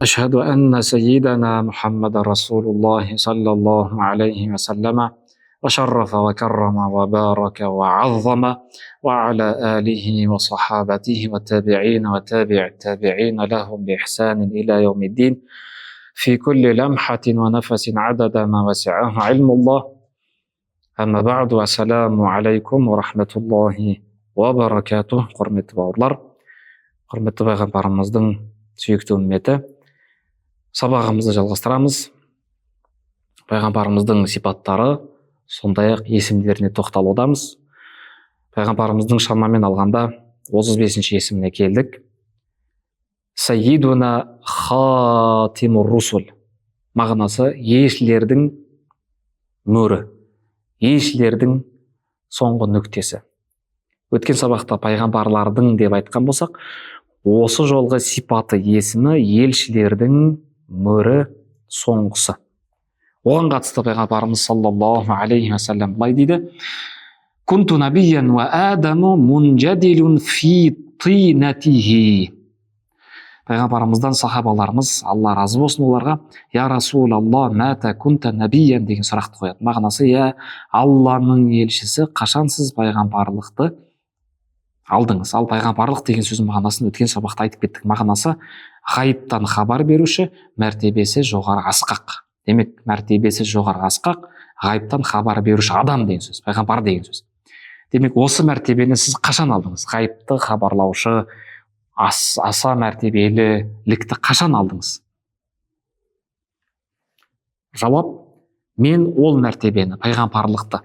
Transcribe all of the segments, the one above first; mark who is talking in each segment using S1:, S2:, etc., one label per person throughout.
S1: أشهد أن سيدنا محمد رسول الله صلى الله عليه وسلم وشرف وكرم وبارك وعظم وعلى آله وصحابته والتابعين وتابع التابعين لهم بإحسان إلى يوم الدين في كل لمحة ونفس عدد ما وسعه علم الله. أما بعد والسلام عليكم ورahmatullahi wa barakatuh. Құрметті бауырлар, құрметті пайғамбарымыздың сүйікті үмметі, сабағымызды жалғастырамыз. Пайғамбарымыздың сипаттары, сондай-ақ есімдеріне тоқталудамыз. Пайғамбарымыздың шамамен алғанда 35-ші есіміне келдік. Сайидуна хатимур русул, мағынасы елшілердің мөрі, елшілердің соңғы нүктесі. Өткен сабақта пайғамбарлардың деп айтқан болсақ, осы жолғы сипаты есімі елшілердің мөрі, соңғысы. Оған қатысты пайғамбарымыз саллаллаху алейхи вассалам былай дейді: Кунту набиян ва адаму мунжадилун фи тинатихи. Пайғамбарымыздан сахабаларымыз, Алла разы болсын оларға, я Расулалла мәта кунта набиян деген сұрақты қояды. Мағынасы: я Алланың елшісі, қашан сіз пайғамбарлықты алдыңыз? Ал пайғамбарлық деген сөздің мағынасын өткен сабақта айтып кеттік. Мағынасы ғайыптан хабар беруші, мәртебесі жоғары асқақ. Демек, мәртебесі жоғары асқақ, ғайыптан хабар беруші адам деген сөз, пайғамбар деген сөз. Демек, осы мәртебені сіз қашан алдыңыз? Ғайыпты хабарлаушы, аса мәртебелілікті қашан алдыңыз? Жауап: мен ол мәртебені, пайғамбарлықты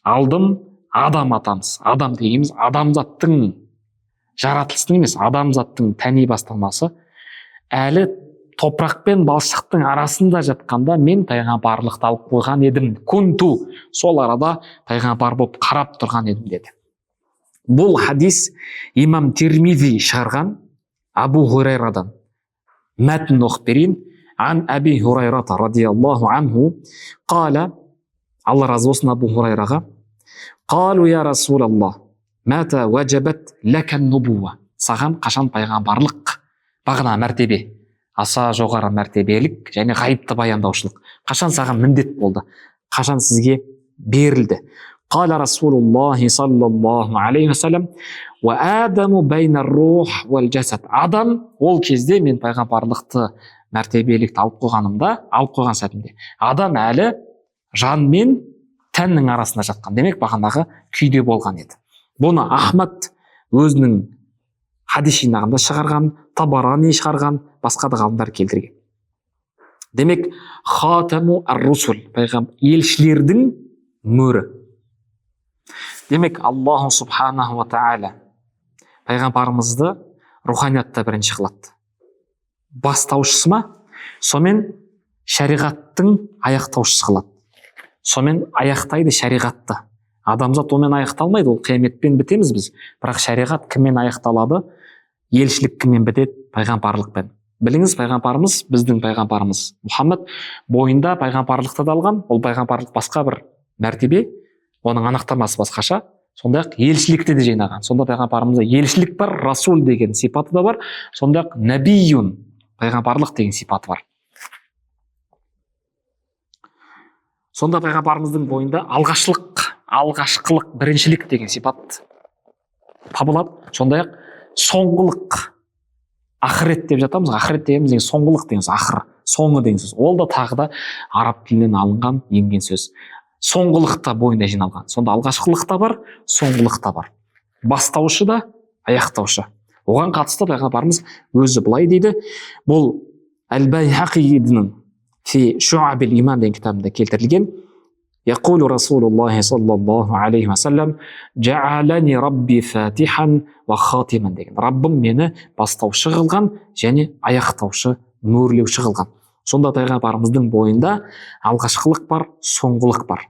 S1: алдым адам атамыз. Адам дегеніміз адамзаттың, жаратылыстың емес, адамзаттың тәни бастамасы. Әлі топырақ пен балшықтың арасында жатқанда мен пайғамбарлықты алып қойған едім. Кунту, сол арада пайғамбар болып қарап тұрған едім деді. Бұл хадис имам Тирмизи шығарған. Абу Хурайрадан мәтін оқып берейін. Ан Аби Хурайрата радиаллаху анху қала, Алла разы болсын Абу Хурайраға: Қалу я Расулаллах мәта ваджабат ләкән нубуа. Саған қашан пайғамбарлық, бағына мәртебе, аса жоғары мәртебелік және ғайыпты баяндаушылық қашан саған міндет болды, қашан сізге берілді? Қала Расулуллахи саллаллаху алейхи вассалам: ва адаму байна рух вал жасад. Адам, ол кезде мен пайғамбарлықты, мәртебелікті алып қойған сәтімде, адам әлі жан мен тәннің арасында жатқан, демек бағанағы күйде болған еді. Бұны Ахмад өзінің хадис жинағында шығарған, Табарани шығарған, басқа да ғалымдар келтірген. Демек, хатаму ар-русул, елшілердің мөрі. Демек, Аллаху субханаху ва та'аля пайғамбарымызды руханиятта бірінші қылады. Бастаушысы ма? Сомен шариғаттың аяқтаушысы қылады. Сомен аяқтайды шариғатты. Адамзат омен аяқталмайды, ол қияметпен бітеміз біз. Бірақ шариғат кіммен аяқталады? Елшілік кіммен бітеді? Пайғамбарлықпен. Біліңіз, пайғамбарымыз, біздің пайғамбарымыз Мұхаммад бойында пайғамбарлықты да алған. Ол пайғамбарлық басқа бір мәртебе, оның анықтамасы басқаша. Сондай-ақ елшілікті де жинаған. Сонда пайғамбарымызда елшілік бар, расул деген сипаты да бар. Сондай-ақ набиюн, пайғамбарлық деген сипаты бар. Сонда пайғамбарымыздың бойында алғашқылық, біріншілік деген сипат табылады. Сондай-ақ соңғылық, ақырет деп жатамыз. Ақырет дегеніміз соңғылық деген сөз, ақыр, соңы деген сөз. Ол да тағы да араб тілінен алынған, енген сөз. Соңғылық та бойында жиналған. Сонда алғашқылық та бар, соңғылық та бар. Бастаушы да, аяқтаушы. Оған қатысты пайғамбарымыз өзі былай дейді. Бұл Әл-Байһақидің фи Шуъабил иман деген кітабында келтірілген. Яқулу Расулуллахи саллаллаху алейхи вассалам: Жа'алани Рабби фатихан ва хатиман деген. Раббым мені бастаушы қылған және аяқтаушы, мөрлеуші қылған. Сонда пайғамбарымыздың бойында алғашқылық бар, соңғылық бар.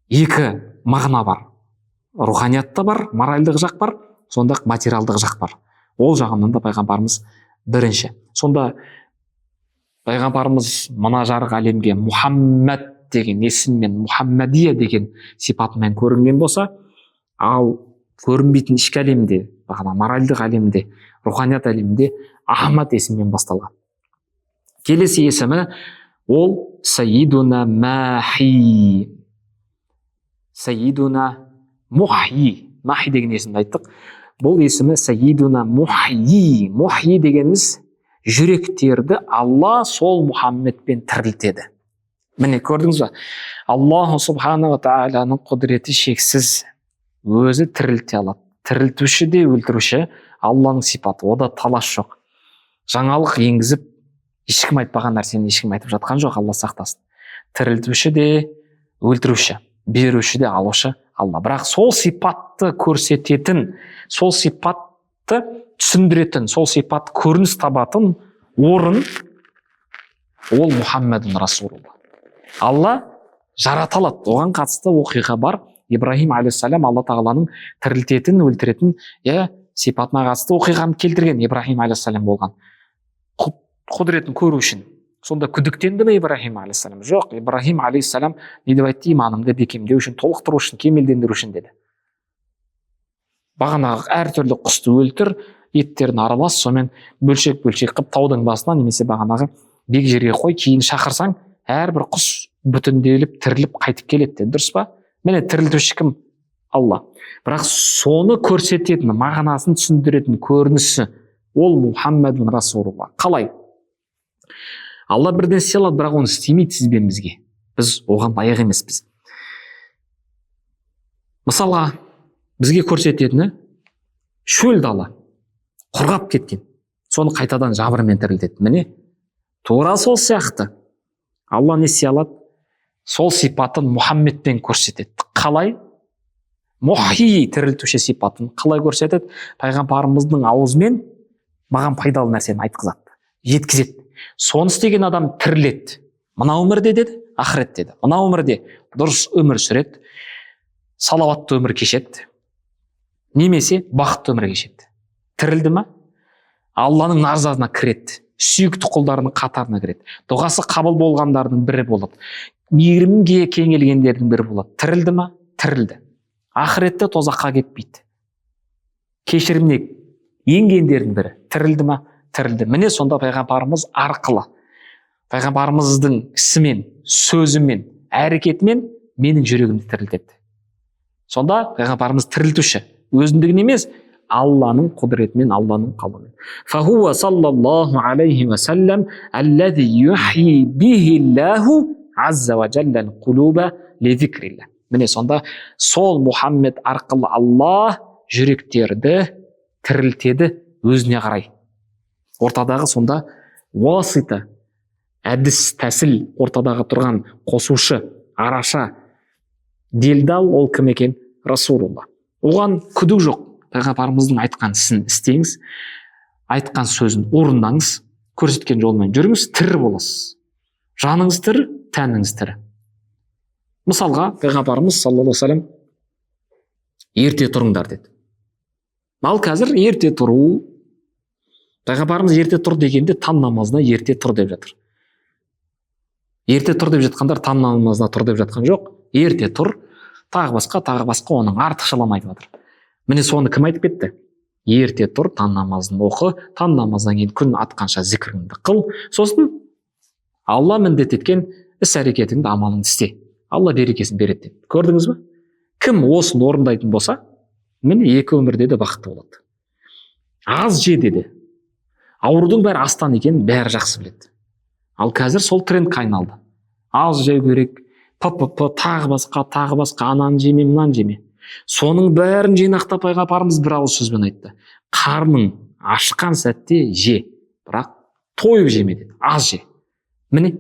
S1: Екі мағына бар. Руханиятта бар, моральдық жақ бар, сонда материалдық жақ бар. Ол жағынан да пайғамбарымыз бірінші. Сонда пайғамбарымыз мына жарық әлемге Мұхаммад деген есіммен, Мұхаммадия деген сипатымен көрінген болса, ал көрінбейтін ішкі әлемде, моральдық әлемде, руханият әлемінде Ахмад есіммен басталған. Келесі есімі ол Сайидуна Махи. Сайидуна Мухи. Махи деген есімді айттық. Бұл есімі Сайидуна Мухи. Мухи дегеніміз жүректерді Алла сол Мұхаммедпен тірілтеді. Міне көрдіңіз ба? Аллаху субханала тағаланың құдіреті шексіз. Өзі тірілте алады. Тірілтуші де өлтіруші Алланың сипаты. Ода талас жоқ. Жаңалық енгізіп, ешкім айтпаған нәрсені ешкім айтып жатқан жоқ, Алла сақтасын. Тірілтуші де өлтіруші, беруші де алушы Алла. Бірақ сол сипатты көрсететін, сол сипатты түсіндіретін, сол сипат көрініс табатын орын ол Мұхаммедун Расулулла. Алла жарата алады. Оған қатысты оқиға бар. Ибрахим алейхиссалам Алла тағаланың тірілтетін, өлтіретін сипатына қатысты оқиғаны келтірген. Ибрахим алейхиссалам болған. Құдіретін көру үшін. Сонда күдіктенді ме Ибрахим алейхиссалам? Жоқ, Ибрахим алейхиссалам не деп айтты? Иманымды бекемдеу үшін, толықтыру үшін, кемелдендіру үшін деді. Бағанағы әртүрлі құсты өлтір, еттерін аралас, сонымен бөлшек-бөлшек қып таудың басына немесе бағанағы бек жерге қой, кейін шақырсаң, әрбір құс бүтінделіп, тіріліп қайтып келеді. Дұрыс па? Міне тірілтуші кім? Алла. Бірақ соны көрсететін, мағынасын түсіндіретін көрінісі ол Мұхаммедун Расулулла. Қалай? Алла бірден сыйлады, бірақ оны істемейді сізбен бізге. Біз оған лайық емеспіз. Мысалға, бізге көрсететіні шөл дала, құрғап кеткен. Соны қайтадан жабырмен тірілтеді. Міне, тура сол сияқты. Алла не істей алады? Сол сипатын Мұхаммедпен көрсетеді. Қалай? Мухи, тірілтуші сипатын қалай көрсетеді? Пайғамбарымыздың аузымен маған пайдалы нәрсені айтқызады, жеткізеді. Соны істеген адам тіріледі. Мына өмірде деді, ақыретте деді. Мына өмірде дұрыс өмір сүреді, салауатты өмір кешеді, немесе бақытты өмір кешеді. Тірілді ма? Алланың нарзасына кіреді, сүйікті құлдарының қатарына кіреді. Дұғасы қабыл болғандардың бірі болады. Мейірімге кеңелгендердің бірі болады. Тірілді ма? Тірілді. Ақыретте тозаққа кетпейді. Кешірімне енгендердің бірі. Тірілді ма? Тірілді. Міне сонда пайғамбарымыз арқылы, пайғамбарымыздың ісімен, сөзімен, әрекетімен менің жүрегімді тірілтеді. Сонда пайғамбарымыз тірілтуші. Өзіндігін емес, Алланың құдіретімен, Алланың қалауымен. Фахуа саллаллаху алейхи ва саллам аллази юхи бихиллаху азза ва джаллал қулуба ли зикрилла. Міне сонда сол Мұхаммед арқылы Алла жүректерді тірілтеді өзіне қарай. Ортадағы сонда уасита, әдіс, тәсіл, ортадағы тұрған қосушы, араша, делдал ол кім екен? Расулулла. Оған күдік жоқ. Пайғамбарымыздың айтқан ісін істеңіз, айтқан сөзін орындаңыз, көрсеткен жолымен жүріңіз, тірі боласыз. Жаныңыз тірі, тәніңіз тірі. Мысалға, пайғамбарымыз саллаллаху алейхи ва саллям ерте тұрыңдар деді. Ал қазір ерте тұру, пайғамбарымыз ерте тұр дегенде таң намазына ерте тұр деп жатыр. Ерте тұр деп жатқандар таң намазына тұр деп жатқан жоқ. Ерте тұр, тағы басқа оның артықшылығын айтып жатыр. Міне соны кім айтып кетті? Ерте тұр, таң намазын оқы, таң намаздан кейін күн атқанша зікіріңді қыл, сосын Алла міндет еткен іс-әрекетіңді, амалыңды істе. Алла берекесін береді деп. Көрдіңіз бе? Кім осыны орындайтын болса, міне екі өмірде де бақытты болады. Аз же деді. Аурудың бәрі астан екенін бәрі жақсы біледі. Ал қазір сол трендке айналды. Аз жеу керек, тағы басқа, ананы жеме, мынаны жеме. Соның бәрін жинақтап пайғамбарымыз бір ауыз сөзбен айтты. Қарның ашқан сәтте же, бірақ тойып жеме деді. Аз же. Міне,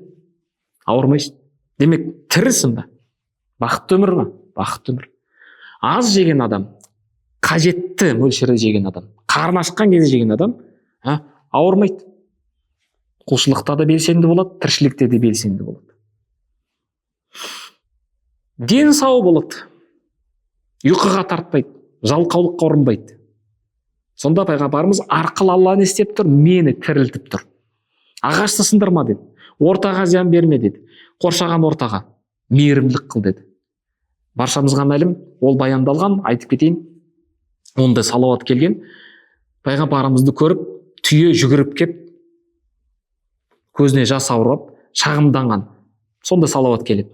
S1: ауырмайсың. Демек, тірісің ба? Бақытты өмір ма? Бақытты өмір. Аз жеген адам, қажетті мөлшерде жеген адам, қарны ашқан кезде жеген адам, ауырмайды. Құлшылықта да белсенді болады, тіршілікте де белсенді болады. Дені сау болады. Ұйқыға тартпайды, жалқаулыққа ұрынбайды. Сонда пайғамбарымыз арқылы Алла не істеп тұр? Мені тірілтіп тұр. Ағашты сындырма деді. Ортаға зиян берме деді. Қоршаған ортаға мейірімділік қыл деді. Баршамызға мәлім, ол баяндалған, айтып кетейін. Онда салауат келген. Пайғамбарымызды көріп, түйе жүгіріп кеп, көзіне жас аурап шағымданған, сонда салауат келеді,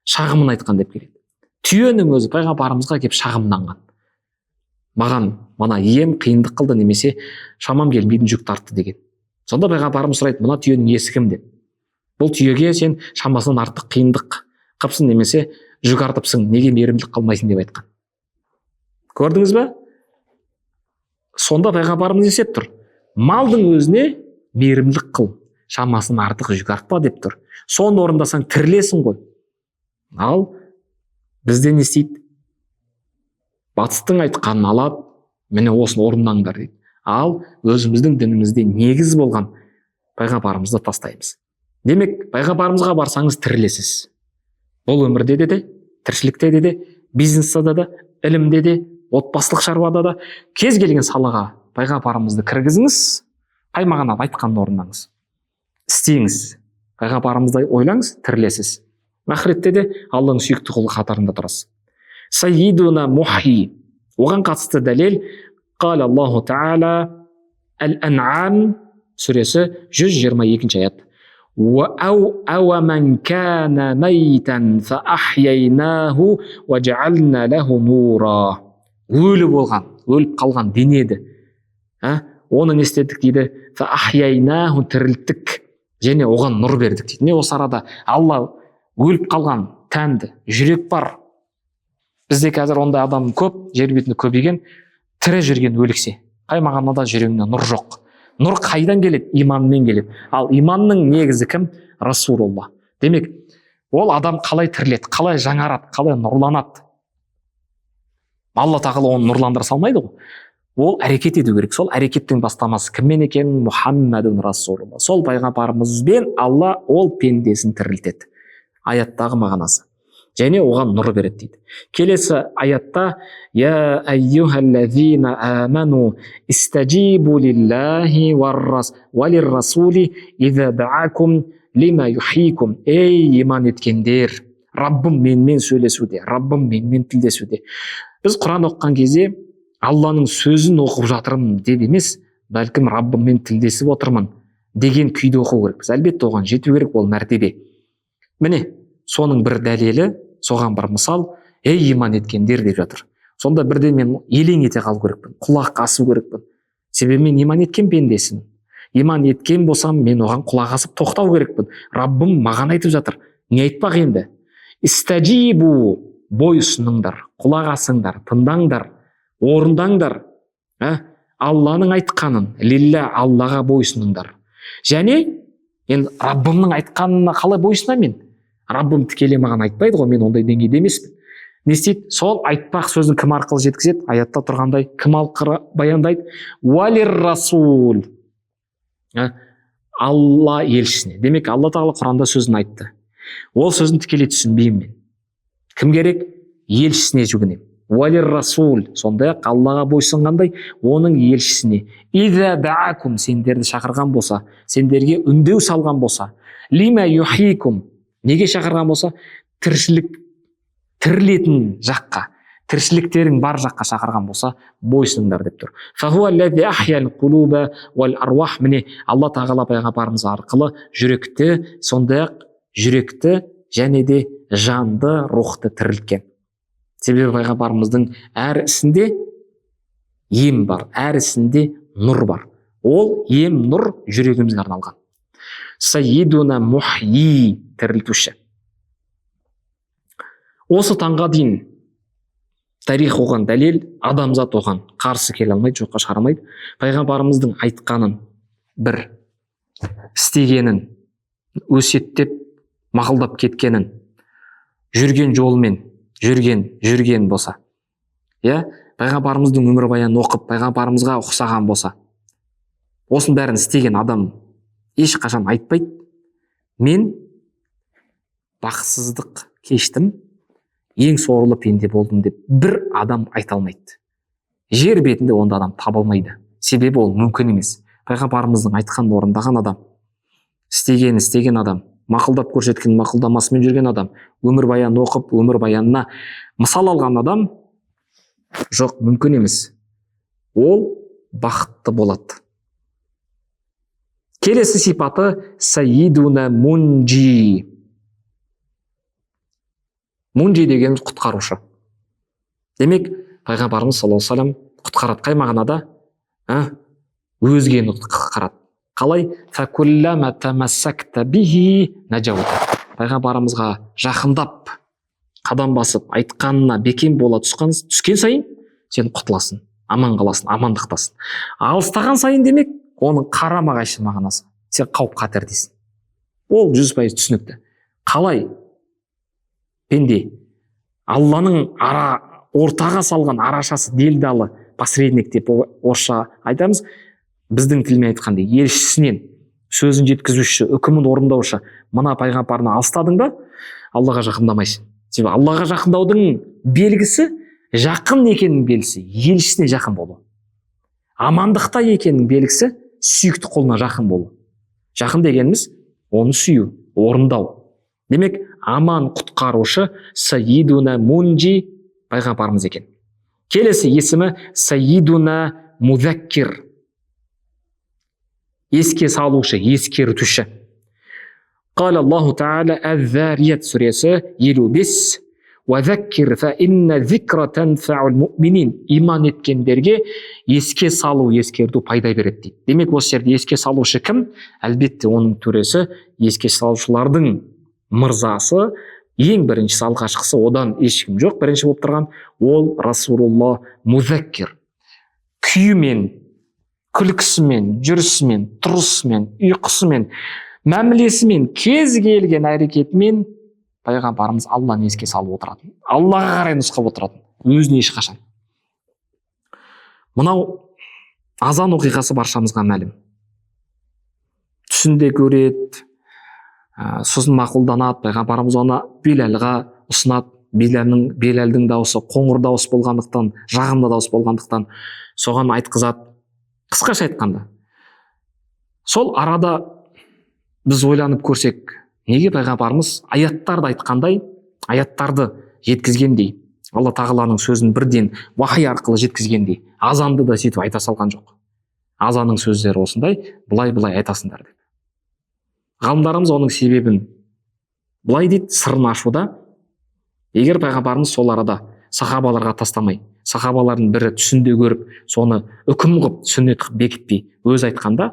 S1: шағымын айтқан деп келеді. Түйенің өзі пайғамбарымызға келіп шағымданған, маған мына ем қиындық қылды, немесе шамам келмейтін жүк тартты деген. Сонда пайғамбарымыз сұрайды, мына түйенің иесі кім деп. Бұл түйеге сен шамасынан артық қиындық қыпсың, немесе жүк артыпсың, неге мейірімділік қылмайсың деп айтқан. Көрдіңіз бе? Сонда пайғамбарымыз есеп тұр, малдың өзіне мейірімділік қыл, шамасынан артық жүк артпа деп тұр. Соны орындасаң тірілесің ғой. Ал бізде не істейді? Батыстың айтқанын алады, міне осыны орындаңдар дейді. Ал өзіміздің дінімізде негіз болған пайғамбарымызды тастаймыз. Демек, пайғамбарымызға барсаңыз тірілесіз. Бұл өмірде де, тіршілікте де, бизнесте де, ілімде де, отбасылық шаруада да, кез келген салаға пайғамбарымызды кіргізіңіз, қай мағынада айтқанын орындаңыз. Істеңіз, пайғамбарымызды ойлаңыз, тірілесіз. Ақыретте де Алланың сүйікті құлы қатарында тұрасыз. Сайидуна мухи. Оған қатысты дәлел қал Аллаху Таала Әл-Ан'ам сүресі 122 аят. أَوَ مَنْ كَانَ مَيْتًا فَأَحْيَيْنَاهُ وَجَعَلْنَا لَهُ نُورًا. Өлі болған, өліп қалған денеді. Оны не істедік дейді? فَأَحْيَيْنَاهُ тірілттік, және оған нұр бердік дейді. Не осы арада Алла өліп қалған тәнді, жүрек бар. Бізде қазір ондай адам көп, жер бетінде көбейген, тірі жүрген өліксе. Қай мағынада жүрегіне нұр жоқ. Нұр қайдан келеді? Иманмен келеді. Ал иманның негізі кім? Расулулла. Демек, ол адам қалай тіріледі, қалай жаңарады, қалай нұрланады? Алла тағала оны нұрландыра салмайды ғой. Ол әрекет ету керек. Сол әрекеттің бастамасы кіммен екенін? Мұхаммадун Расулулла. Сол пайғамбарымызбен Алла ол пендесін тірілтеді. Аяттағы мағынасы. Және оған нұр береді дейді. Келесі аятта: «Я айюхаллазина аману истаджибу лиллахи валиррасули иза даакум лима юхикум». Ей иман еткендер, Раббым менімен сөйлесуде, Раббым менімен тілдесуде. Біз Құран оқыған кезде Алланың сөзін оқып жатырмын деп емес, бәлкім Раббыммен тілдесіп отырмын деген күйде оқу керекпіз. Әлбетте оған жету керек, ол мәртебе. Міне, соның бір дәлелі, соған бір мысал, ей иман еткендер деп жатыр. Сонда бірде мен елең ете қалу керекпін, құлақ асу керекпін. Себебі мен иман еткен пендесімін. Иман еткен болсам, мен оған құлақ асып тоқтау керекпін. Раббым маған айтып жатыр. Не айтпақ енді? Истаджибу, бой ұсыныңдар, құлақ асыңдар, тыңдаңдар, орындаңдар. Алланың айтқанын, лилля, Аллаға бой ұсыныңдар. Және енді Раббымның айтқанына қалай бой ұсынамын мен? Раббым тікелей маған айтпайды ғой, мен ондай деңгейде емеспін. Не істейді? Сол айтпақ сөзін кім арқылы жеткізеді? Аятта тұрғандай кім арқылы баяндайды? Валир расул. Алла елшісіне. Демек, Алла тағала Құранда сөзін айтты. Ол сөзін тікелей түсінбеймін мен. Кім керек? Елшісіне жүгінемін. Валир расул. Сондай-ақ Аллаға бойсынғандай, оның елшісіне. Иза даакум, сендерді шақырған болса, сендерге үндеу салған болса, лима юхикум, неге шақырған болса? Тіршілік, тірілетін жаққа, тіршіліктерің бар жаққа шақырған болса, бойсыңдар деп тұр. Міне, Алла тағала пайғамбарымыз арқылы жүректі, сондай-ақ жүректі және де жанды, рухты тірілткен. Себебі пайғамбарымыздың әр ісінде ем бар, әр ісінде нұр бар. Ол ем, нұр жүрегімізге арналған. Сайидуна мухи, тірілтуші. Осы таңға дейін тарих оған дәлел, адамзат оған қарсы келе алмайды, жоққа шығармайды. Пайғамбарымыздың айтқанын, бір істегенін, өсиеттеп мақұлдап кеткенін, жүрген жолмен жүрген болса, пайғамбарымыздың өмірбаянын оқып, пайғамбарымызға ұқсаған болса, осының бәрін істеген адам ешқашан айтпайды: мен бақытсыздық кештім, ең сорлы пенде болдым деп бір адам айта алмайды. Жер бетінде онда адам табылмайды. Себебі ол мүмкін емес. Пайғамбарымыздың айтқанын орындаған адам, істеген адам, мақұлдап көрсеткен мақұлдамасымен жүрген адам, өмірбаянын оқып, өмірбаянына мысал алған адам жоқ, мүмкін емес. Ол бақытты болады. Келесі сипаты сайидуна мунджи. Мунджи дегеніміз құтқарушы. Демек, пайғамбарымыз саллаллаху алейхи вассалам құтқарады. Қай мағынада? Өзгені құтқарады. Қалай? Факуллама тамассакта бихи наджаута. Пайғамбарымызға жақындап, қадам басып, айтқанына бекем бола түскен сайын сен құтыласың, аман қаласың, амандықтасың. Алыстаған сайын демек, оның қарама қайшы мағынасы. Сен қауіп қатердесің. Ол 100% түсінікті. Қалай? Пенде Алланың ортаға салған арашасы, делдалы, посредник деп орысша айтамыз. Біздің тілмен айтқанда елшісінен сөзін жеткізуші, үкімін орындаушы мына пайғамбарына алыстадың ба, Аллаға жақындамайсың. Себебі Аллаға жақындаудың белгісі жақын екенің белгісі, елшісіне жақын болу. Амандықта екенің белгісі сүйікті қолына жақын болу. Жақын дегеніміз оны сүю, орындау. Демек, аман құтқарушы сайидуна мунджи пайғамбарымыз екен. Келесі есімі сайидуна музаккир. Еске салушы, ескертуші. Қала Аллаху Та'ала Әз-Зарият сүресі 55. «Вазаккир фа инна зикра танфаул муъминин». Иман еткендерге еске салу, ескерту пайда береді дейді. Демек, осы жерде еске салушы кім? Әлбетте оның төресі, еске салушылардың мырзасы, ең біріншісі, алғашқысы, одан ешкім жоқ. Бірінші болып тұрған ол Расулулла музаккир. Күйімен, күлкісімен, жүрісімен, тұрысымен, ұйқысымен, мәмілесімен, кез келген әрекетімен пайғамбарымыз Алланы еске салып отыратын. Аллаға қарай нұсқап отыратын. Өзіне ешқашан. Мынау азан оқиғасы баршамызға мәлім. Түсінде көреді, сосын мақұлданады. Пайғамбарымыз оны Билалға ұсынады. Билалдың дауысы қоңыр дауыс болғандықтан, жағымды дауыс болғандықтан соған айтқызады. Қысқаша айтқанда, сол арада біз ойланып көрсек, неге пайғамбарымыз аяттарды айтқандай, аяттарды жеткізгендей, Алла тағаланың сөзін бірден вахи арқылы жеткізгендей, азанды да сөйтіп айта салған жоқ. Азанның сөздері осындай, былай айтасыңдар деп. Ғалымдарымыз оның себебін былай дейді, сырын ашуда. Егер пайғамбарымыз сол арада сахабаларға тастамай, сахабалардың бірі түсінде көріп, соны үкім қып, сүннет қып бекітпей өз айтқанда,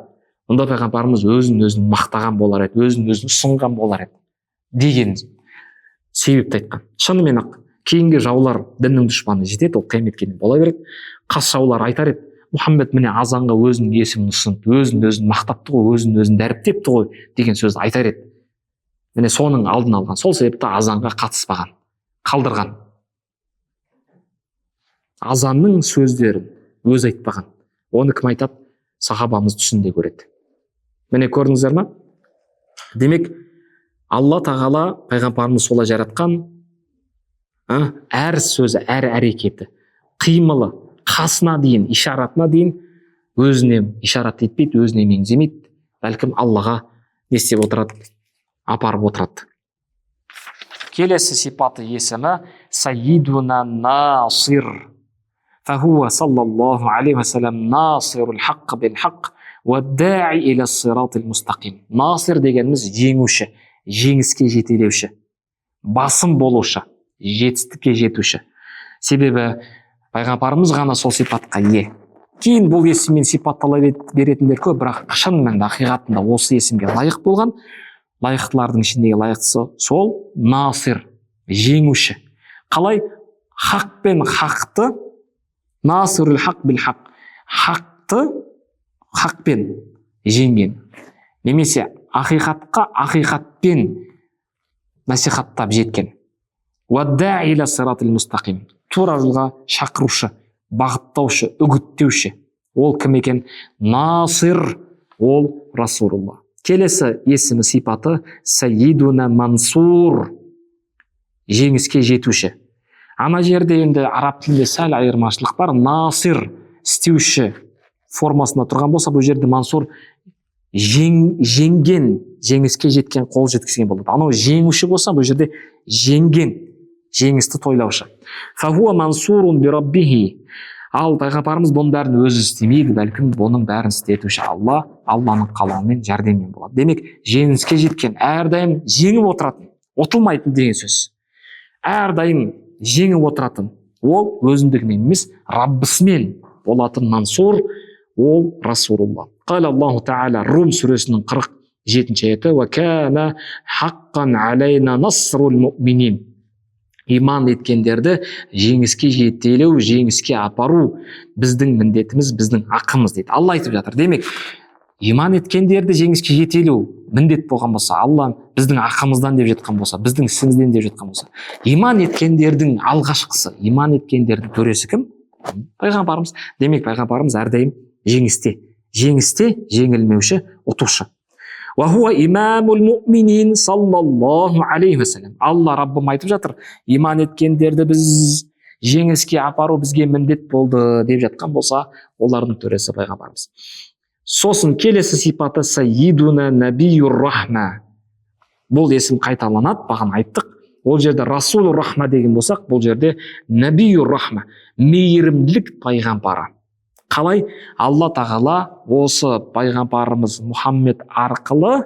S1: онда пайғамбарымыз өзін мақтаған болар еді, өзін ұсынған болар еді деген себепті айтқан. Шынымен ақ кейінгі жаулар, діннің дұшпаны жетеді, ол қияметке дейін бола береді. Қас жаулар айтар еді, Мұхаммед міне азанға өзінің есімін ұсынды, өзін мақтапты ғой, өзін дәріптепті ғой деген сөзді айтар еді. Міне соның алдын алған. Сол себепті азанға қатыспаған, қалдырған. Азанның сөздерін өз айтпаған. Оны кім айтады? Сахабамыз түсінде көреді. Міне көрдіңіздер ме? Демек, Алла тағала пайғамбарымыз солай жаратқан, әр сөзі, әр әрекеті, қимылы, қасына дейін, ишаратына дейін өзіне ишарат етпейді, өзіне меңземейді. Бәлкім Аллаға не істеп отырады? Апарып отырады. Келесі сипаты есімі Сайидуна Насир. Фахуа саллаллаху алейхи вассалам насирул хаққ бил хаққ ва даи иля сиратил мустақим. Насир дегеніміз жеңуші, жеңіске жетелеуші, басым болушы, жетістікке жетуші. Себебі пайғамбарымыз ғана сол сипатқа ие. Кейін бұл есіммен сипаттала беретіндер көп, бірақ шын мәнінде ақиқатында осы есімге лайық болған, лайықтылардың ішіндегі лайықтысы сол насир, жеңуші. Қалай? Хақ пен хақты, насирул хақ бил хақ, хақты хақпен жеңген. Немесе ақиқатқа ақиқатпен насихаттап жеткен. Уаддаи иля сиратил мустақим. Тура жолға шақырушы, бағыттаушы, үгіттеуші. Ол кім екен? Насир, ол Расулулла. Келесі есімі сипаты Сайидуна Мансур, жеңіске жетуші. Ана жерде енді араб тілінде сәл айырмашылық бар. Насир, істеуші формасында тұрған болса, бұл жерде Мансур жеңген, жеңіске жеткен, қол жеткізген болады. Анау жеңуші болса, бұл жерде жеңген, жеңісті тойлаушы. Фахуа мансурун би раббихи. Ал пайғамбарымыз бұның бәрін өзі істемейді, бәлкім бұның бәрін істетуші Алланың қалауымен, жәрдемімен болады. Демек, жеңіске жеткен, әрдайым жеңіп отыратын, ұтылмайтын деген сөз. Әрдайым жеңіп отыратын, ол өзіндігімен емес, Раббысымен болатын мансур, ол Расулулла. Қала Аллаху Та'ала Рум сүресінің 47-ші аяты: «Ва кана хаққан алейна насрул муъминин». Иман еткендерді жеңіске жетелеу, жеңіске апару біздің міндетіміз, біздің ақымыз дейді. Алла айтып жатыр. Демек, иман еткендерді жеңіске жетелеу міндет болған болса, Алла біздің ақымыздан деп жатқан болса, біздің ісімізден деп жатқан болса, иман еткендердің алғашқысы, иман еткендердің төресі кім? Пайғамбарымыз. Демек, пайғамбарымыз әрдайым жеңісте, жеңілмеуші, ұтушы. وهو إمام المؤمنين صلى الله عليه وسلم. Алла Раббым айтып жатыр, иман еткендерді біз жеңіске апару бізге міндет болды деп жатқан болса, олардың төресі пайғамбарымыз. Сосын келесі сипаты Сайидуна Набиюр Рахма. Бұл есім қайталанады, бағана айттық. Ол жерде Расулур Рахма деген болсақ, бұл жерде Набиюр Рахма, мейірімділік пайғамбары. Қалай? Алла тағала осы пайғамбарымыз Мұхаммед арқылы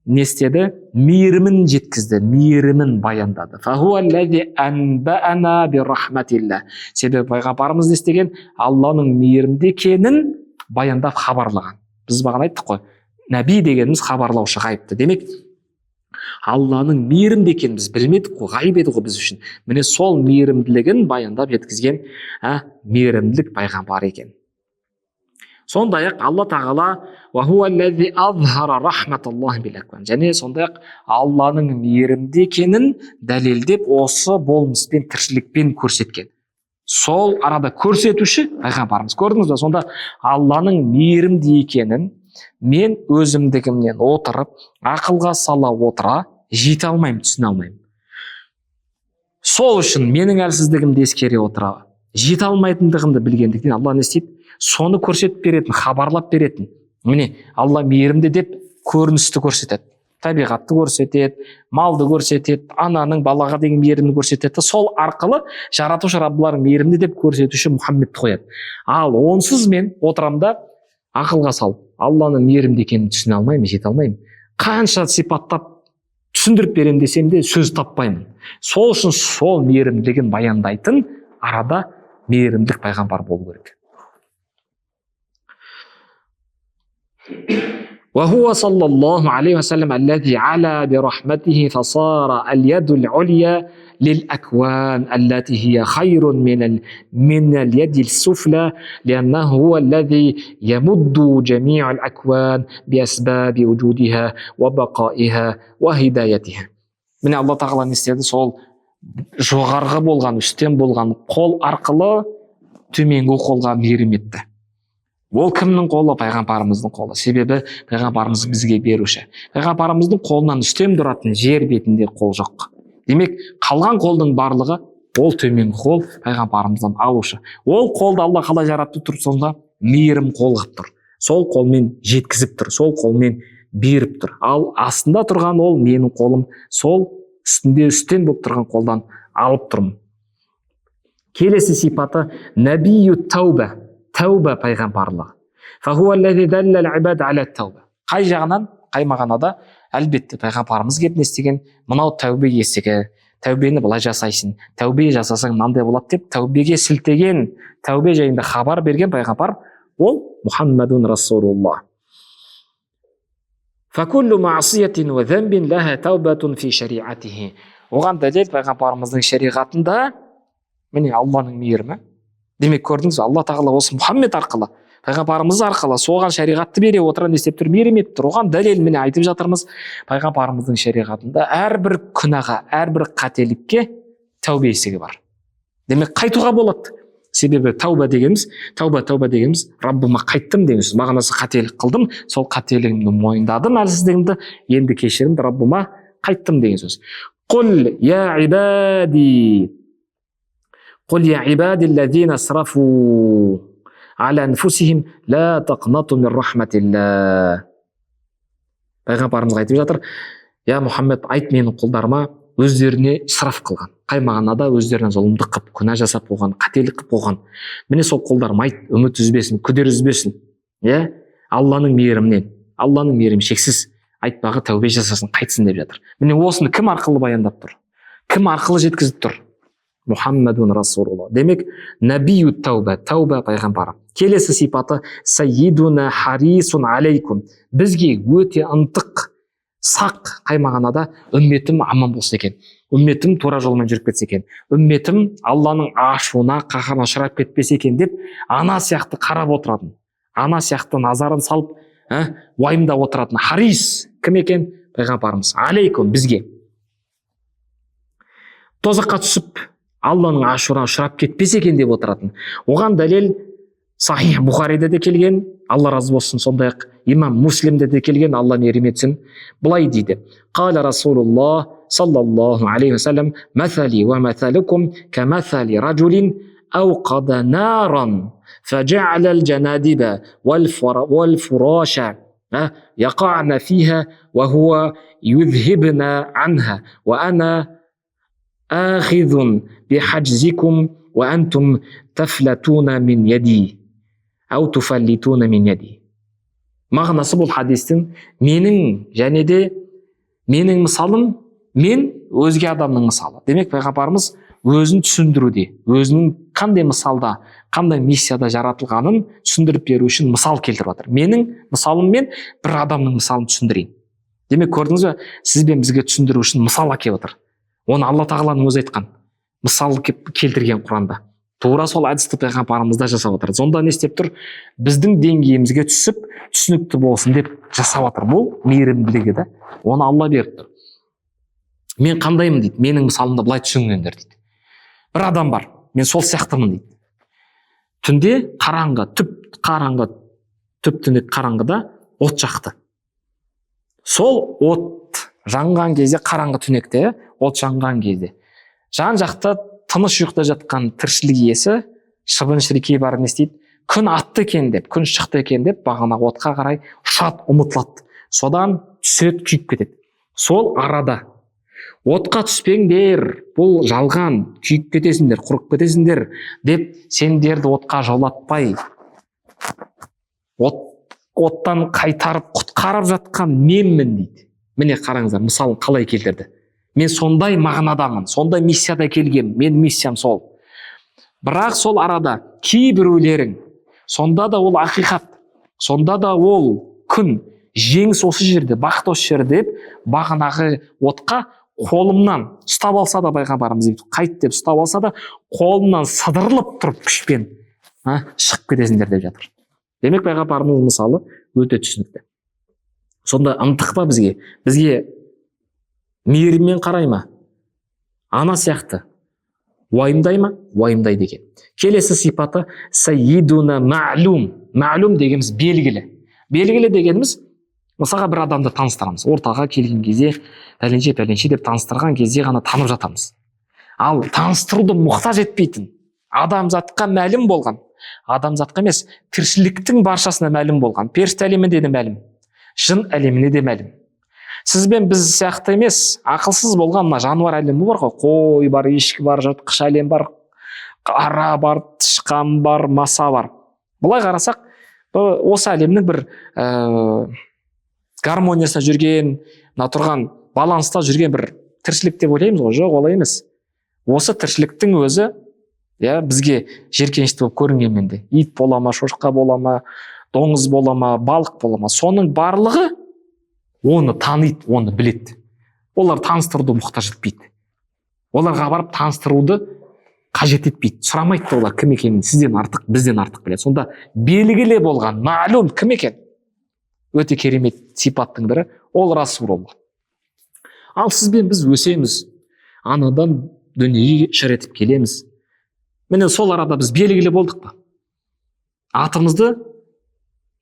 S1: не істеді? Мейірімін жеткізді, мейірімін баяндады. Себебі пайғамбарымыз не істеген? Алланың мейірімді екенін баяндап хабарлаған. Біз бағана айттық қой, нәби дегеніміз хабарлаушы, ғайыпты. Демек, Алланың мейірімді екенін біз білмедік қой, ғайып еді ғой біз үшін. Міне сол мейірімділігін баяндап жеткізген мейірімділік пайғамбар екен. Сондай-ақ Алла тағала және сондай-ақ Алланың мейірімді екенін дәлелдеп осы болмыспен, тіршілікпен көрсеткен. Сол арада көрсетуші пайғамбарымыз. Көрдіңіз бе? Сонда Алланың мейірімді екенін мен өзімдігімнен отырып, ақылға сала отыра жете алмаймын, түсіне алмаймын. Сол үшін менің әлсіздігімді ескере отыра жете алмайтындығымды білгендіктен Алла не істейді? Соны көрсетіп беретін, хабарлап беретін. Міне, Алла мейірімді деп көріністі көрсетеді, табиғатты көрсетеді, малды көрсетеді, ананың балаға деген мейірімді көрсетеді. Сол арқылы жаратушы Раббылар мейірімді деп көрсетуші Мұхаммедті қояды. Ал онсыз мен отырамда ақылға салып, Алланың мейірімді екенін түсіне алмаймын, жете алмаймын. Қанша сипаттап түсіндіріп берем десем де сөз таппаймын. Сол үшін сол мейірімділігін баяндайтын арада мейірімділік пайғамбар болу керек. وهو صلى الله عليه وسلم الذي علا برحمته فصار اليد العليا للأكوان التي هي خير من اليد السفلى لأنه هو الذي يمد جميع الأكوان بأسباب وجودها وبقائها وهدايتها. من الله تعالى نستеді сол жоғарғы болған, үстем болған қол арқылы төменгі қолға мейірім етті. Ол кімнің қолы? Пайғамбарымыздың қолы. Себебі пайғамбарымыз бізге беруші. Пайғамбарымыздың қолынан үстем тұратын жер бетінде қол жоқ. Демек, қалған қолдың барлығы ол төменгі қол, пайғамбарымыздан алушы. Ол қолды Алла қалай жаратты тұр? Сонда мейірім қол қылып тұр. Сол қолмен жеткізіп тұр, сол қолмен беріп тұр. Ал астында тұрған ол менің қолым, сол үстінде үстем болып тұрған қолдан алып тұрмын. Келесі сипаты Набию Тауба. Тәуба пайғамбарлығы. Қай жағынан, қай мағынада? Әлбетте пайғамбарымыз келіп не істеген? Мынау тәубе есігі, тәубені былай жасайсың, тәубе жасасаң мынандай болады деп тәубеге сілтеген, тәубе жайында хабар берген пайғамбар ол Мұхаммадун Расулулла. Оған дәлел пайғамбарымыздың шариғатында міне Алланың мейірімі. Демек, көрдіңіз, Алла тағала осы Мұхаммед арқылы, пайғамбарымыз арқылы соған шариғатты бере отыра не істеп тұр? Мейірім етіп тұр. Оған дәлел міне айтып жатырмыз. Пайғамбарымыздың шариғатында әрбір күнәға, әрбір қателікке тәубе есігі бар. Демек, қайтуға болады. Себебі тәуба дегеніміз Раббыма қайттым деген сөз. Мағынасы қателік қылдым, сол қателігімді мойындадым, әлсіздігімді, енді кешірімді, Раббыма қайттым деген сөз. Құл я ибади قل يا عبادي الذين اسرفوا على انفسهم لا تقنطوا من رحمة الله. Пайғамбарымыз айтып жатыр: "Я Мұхаммед, айт менің құлдарыма, өздеріне ысыраф қылған, қай мағынада өздеріне зұлымдық қылып, күнә жасап қойған, қателік қылып қойған. Міне сол қолдарым айт, үміт үзбесін, күдер үзбесін. Иә, Алланың мейірімінен, Алланың мейірімі шексіз, айтпағы тәубе жасасын, қайтсын деп жатыр. Міне осыны кім арқылы баяндап тұр? Кім арқылы жеткізіп тұр? Мұхаммадун Расулулла. Демек, набию тәуба, тәуба пайғамбары. Келесі сипаты саййидуна харисун алейкум. Бізге өте ынтық, сақ, қай мағынада үмметім аман болса екен, үмметім тура жолмен жүріп кетсе екен, үмметім Алланың ашуына, қаһарына ұшырап кетпесе екен деп ана сияқты қарап отыратын, ана сияқты назарын салып уайымдап отыратын харис кім екен? Пайғамбарымыз. Алейкум, бізге. Тозаққа түсіп Алланың ашуына ұшырап кетпесе екен деп отыратын. Оған дәлел Сахих Бухариде де келген, Алла разы болсын, сондай-ақ имам Муслимде де келген, Алла мейірім етсін. Былай дейді: Қала Расулуллах саллаллаху алейхи вассалам: "Мәсәли ва мәсәлукум камәсәли раджулин ауқада наран фажа'ала аль-жанадиба валь-фураша яқa'на фиха ва хува юзхибна анха ва ана ахизун бихаджзикум ва антум тафлатуна мин яди ау туфаллитуна мин яди." Мағынасы бұл хадистің: менің және де менің мысалым, мен өзге адамның мысалы. Демек, пайғамбарымыз өзін түсіндіруде, өзінің қандай мысалда, қандай миссияда жаратылғанын түсіндіріп беру үшін мысал келтіріп жатыр. Менің мысалыммен бір адамның мысалын түсіндірейін. Демек, көрдіңіз бе, сіз бен бізге түсіндіру үшін мысал әкеліп отыр. Оны Алла тағаланың өзі айтқан, мысал келтірген Құранда. Тура сол әдісті пайғамбарымызда жасап отыр. Сонда не істеп тұр? Біздің деңгейімізге түсіп, түсінікті болсын деп жасап отыр. Бұл мейірімділігі да. Оны Алла беріп тұр. Мен қандаймын дейді, менің мысалымда былай түсінгендер дейді. Бір адам бар, мен сол сияқтымын дейді. Түнде қараңғы, түп-түнек қараңғыда от жақты. Сол от жанған кезде, қараңғы түнекте от жанған кезде, жан жақта тыныш ұйықта жатқан тіршілік иесі шыбын-шіркей бар, не істейді? Күн атты екен деп, күн шықты екен деп, бағанағы отқа қарай ұшады, ұмытылады. Содан түседі, күйіп кетеді. Сол арада отқа түспеңдер, бұл жалған, күйіп кетесіңдер, құрып кетесіңдер деп сендерді отқа жолатпай, оттан қайтарып құтқарып жатқан менмін дейді. Міне қараңыздар, мысалын қалай келтірді. Мен сондай мағынадамын, сондай миссияда келгем, мен миссиям сол. Бірақ сол арада кейбіреулерің, сонда да ол ақиқат, сонда да ол күн, жеңіс осы жерде, бақыт осы жерде деп, бағанағы отқа қолымнан ұстап алса да, пайғамбарымыз дейді, қайт деп ұстап алса да, қолымнан сыдырылып тұрып күшпен шығып кетесіңдер деп жатыр. Демек, пайғамбарымыз мысалы өте түсінікті. Сонда ынтық па бізге? Бізге мейіріммен қарай ма? Ана сияқты уайымдай ма? Уайымдайды екен. Келесі сипаты саййидуна ма'лум. Ма'лум дегеніміз белгілі. Белгілі дегеніміз, мысалға бір адамды таныстырамыз. Ортаға келген кезде пәленше деп таныстырған кезде ғана танып жатамыз. Ал таныстыруды мұқтаж етпейтін, адамзатқа мәлім болған, адамзатқа емес, тіршіліктің баршасына мәлім болған, періште әлемінде де мәлім, жын әлеміне де мәлім. Сіз бен біз сияқты емес, ақылсыз болған мына жануар әлемі бар ғой, қой бар, ешкі бар, жыртқыш әлем бар, ара бар, тышқан бар, маса бар. Бұлай қарасақ, осы әлемнің бір гармониясында жүрген, тұрған баланста жүрген бір тіршілік деп ойлаймыз ғой. Жоқ, олай емес. Осы тіршіліктің өзі бізге жеркенішті болып көрінгенмен де, ит бола ма, шошқа бола ма, доңыз бола ма, балық бола ма, соның барлығы оны таниды, оны біледі. Олар таныстыруды мұқтаж етпейді. Оларға барып таныстыруды қажет етпейді. Сұрамайды да олар кім екенін, сізден артық, бізден артық біледі. Сонда белгілі болған мәлім кім екен? Өте керемет сипаттың бірі ол Расулулла. Ал сізбен біз өсеміз, анадан дүниеге шыр етіп келеміз. Міне сол арада біз белгілі болдық па? Атымызды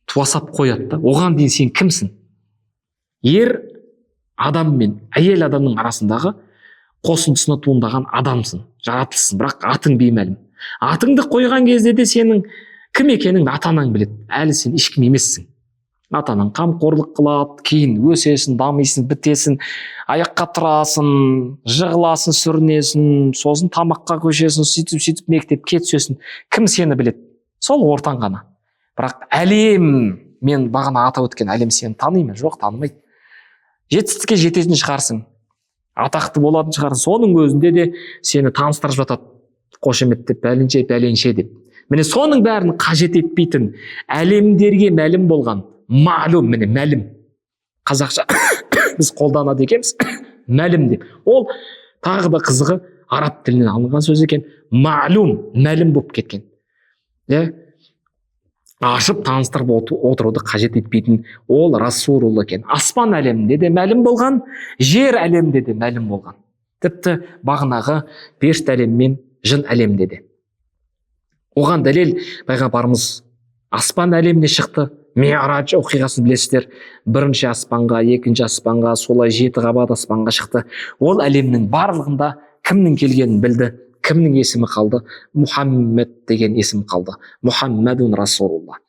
S1: туасап қояды да, оған дейін сен кімсің? Ер адам мен әйел адамның арасындағы қосындысына туындаған адамсың, жаратылысың, бірақ атың беймәлім. Атыңды қойған кезде де сенің кім екеніңді ата-анаң біледі. Әлі сен ешкім емессің. ата анаң қамқорлық қылады, кейін өсесің, дамисың, бітесің, аяққа тұрасың, жығыласың, сүрінесің, сосын тамаққа көшесің, сөйтіп мектепке түсесің. Кім сені біледі? Сол ортаң ғана. Бірақ әлем, мен бағана атап өткен әлем сені таниды ма? Жоқ, танымайды. Жетістікке жететін шығарсың, атақты болатын шығарсың, соның өзінде де сені таныстырып жатады, қошеметтеп, бәленше деп. Міне соның бәрін қажет етпейтін, әлемдерге мәлім болған, мәлім, міне мәлім. Қазақша біз қолданады екенбіз, мәлім деп. Ол тағы да қызығы араб тілінен алынған сөз екен. Мәлім болып кеткен. Ашып таныстырып отыруды қажет етпейтін ол Расулулла екен. Аспан әлемінде де мәлім болған, жер әлемінде де мәлім болған. Тіпті бағынағы періште әлем мен жын әлемінде де. Оған дәлел пайғамбарымыз аспан әлеміне шықты. Ми'радж оқиғасын білесіздер. Бірінші аспанға, екінші аспанға, солай 7 қабат аспанға шықты. Ол әлемнің барлығында кімнің келгенін білді. Кімнің есімі қалды? Мұхаммед деген есім қалды. Мұхаммедун Расулулла.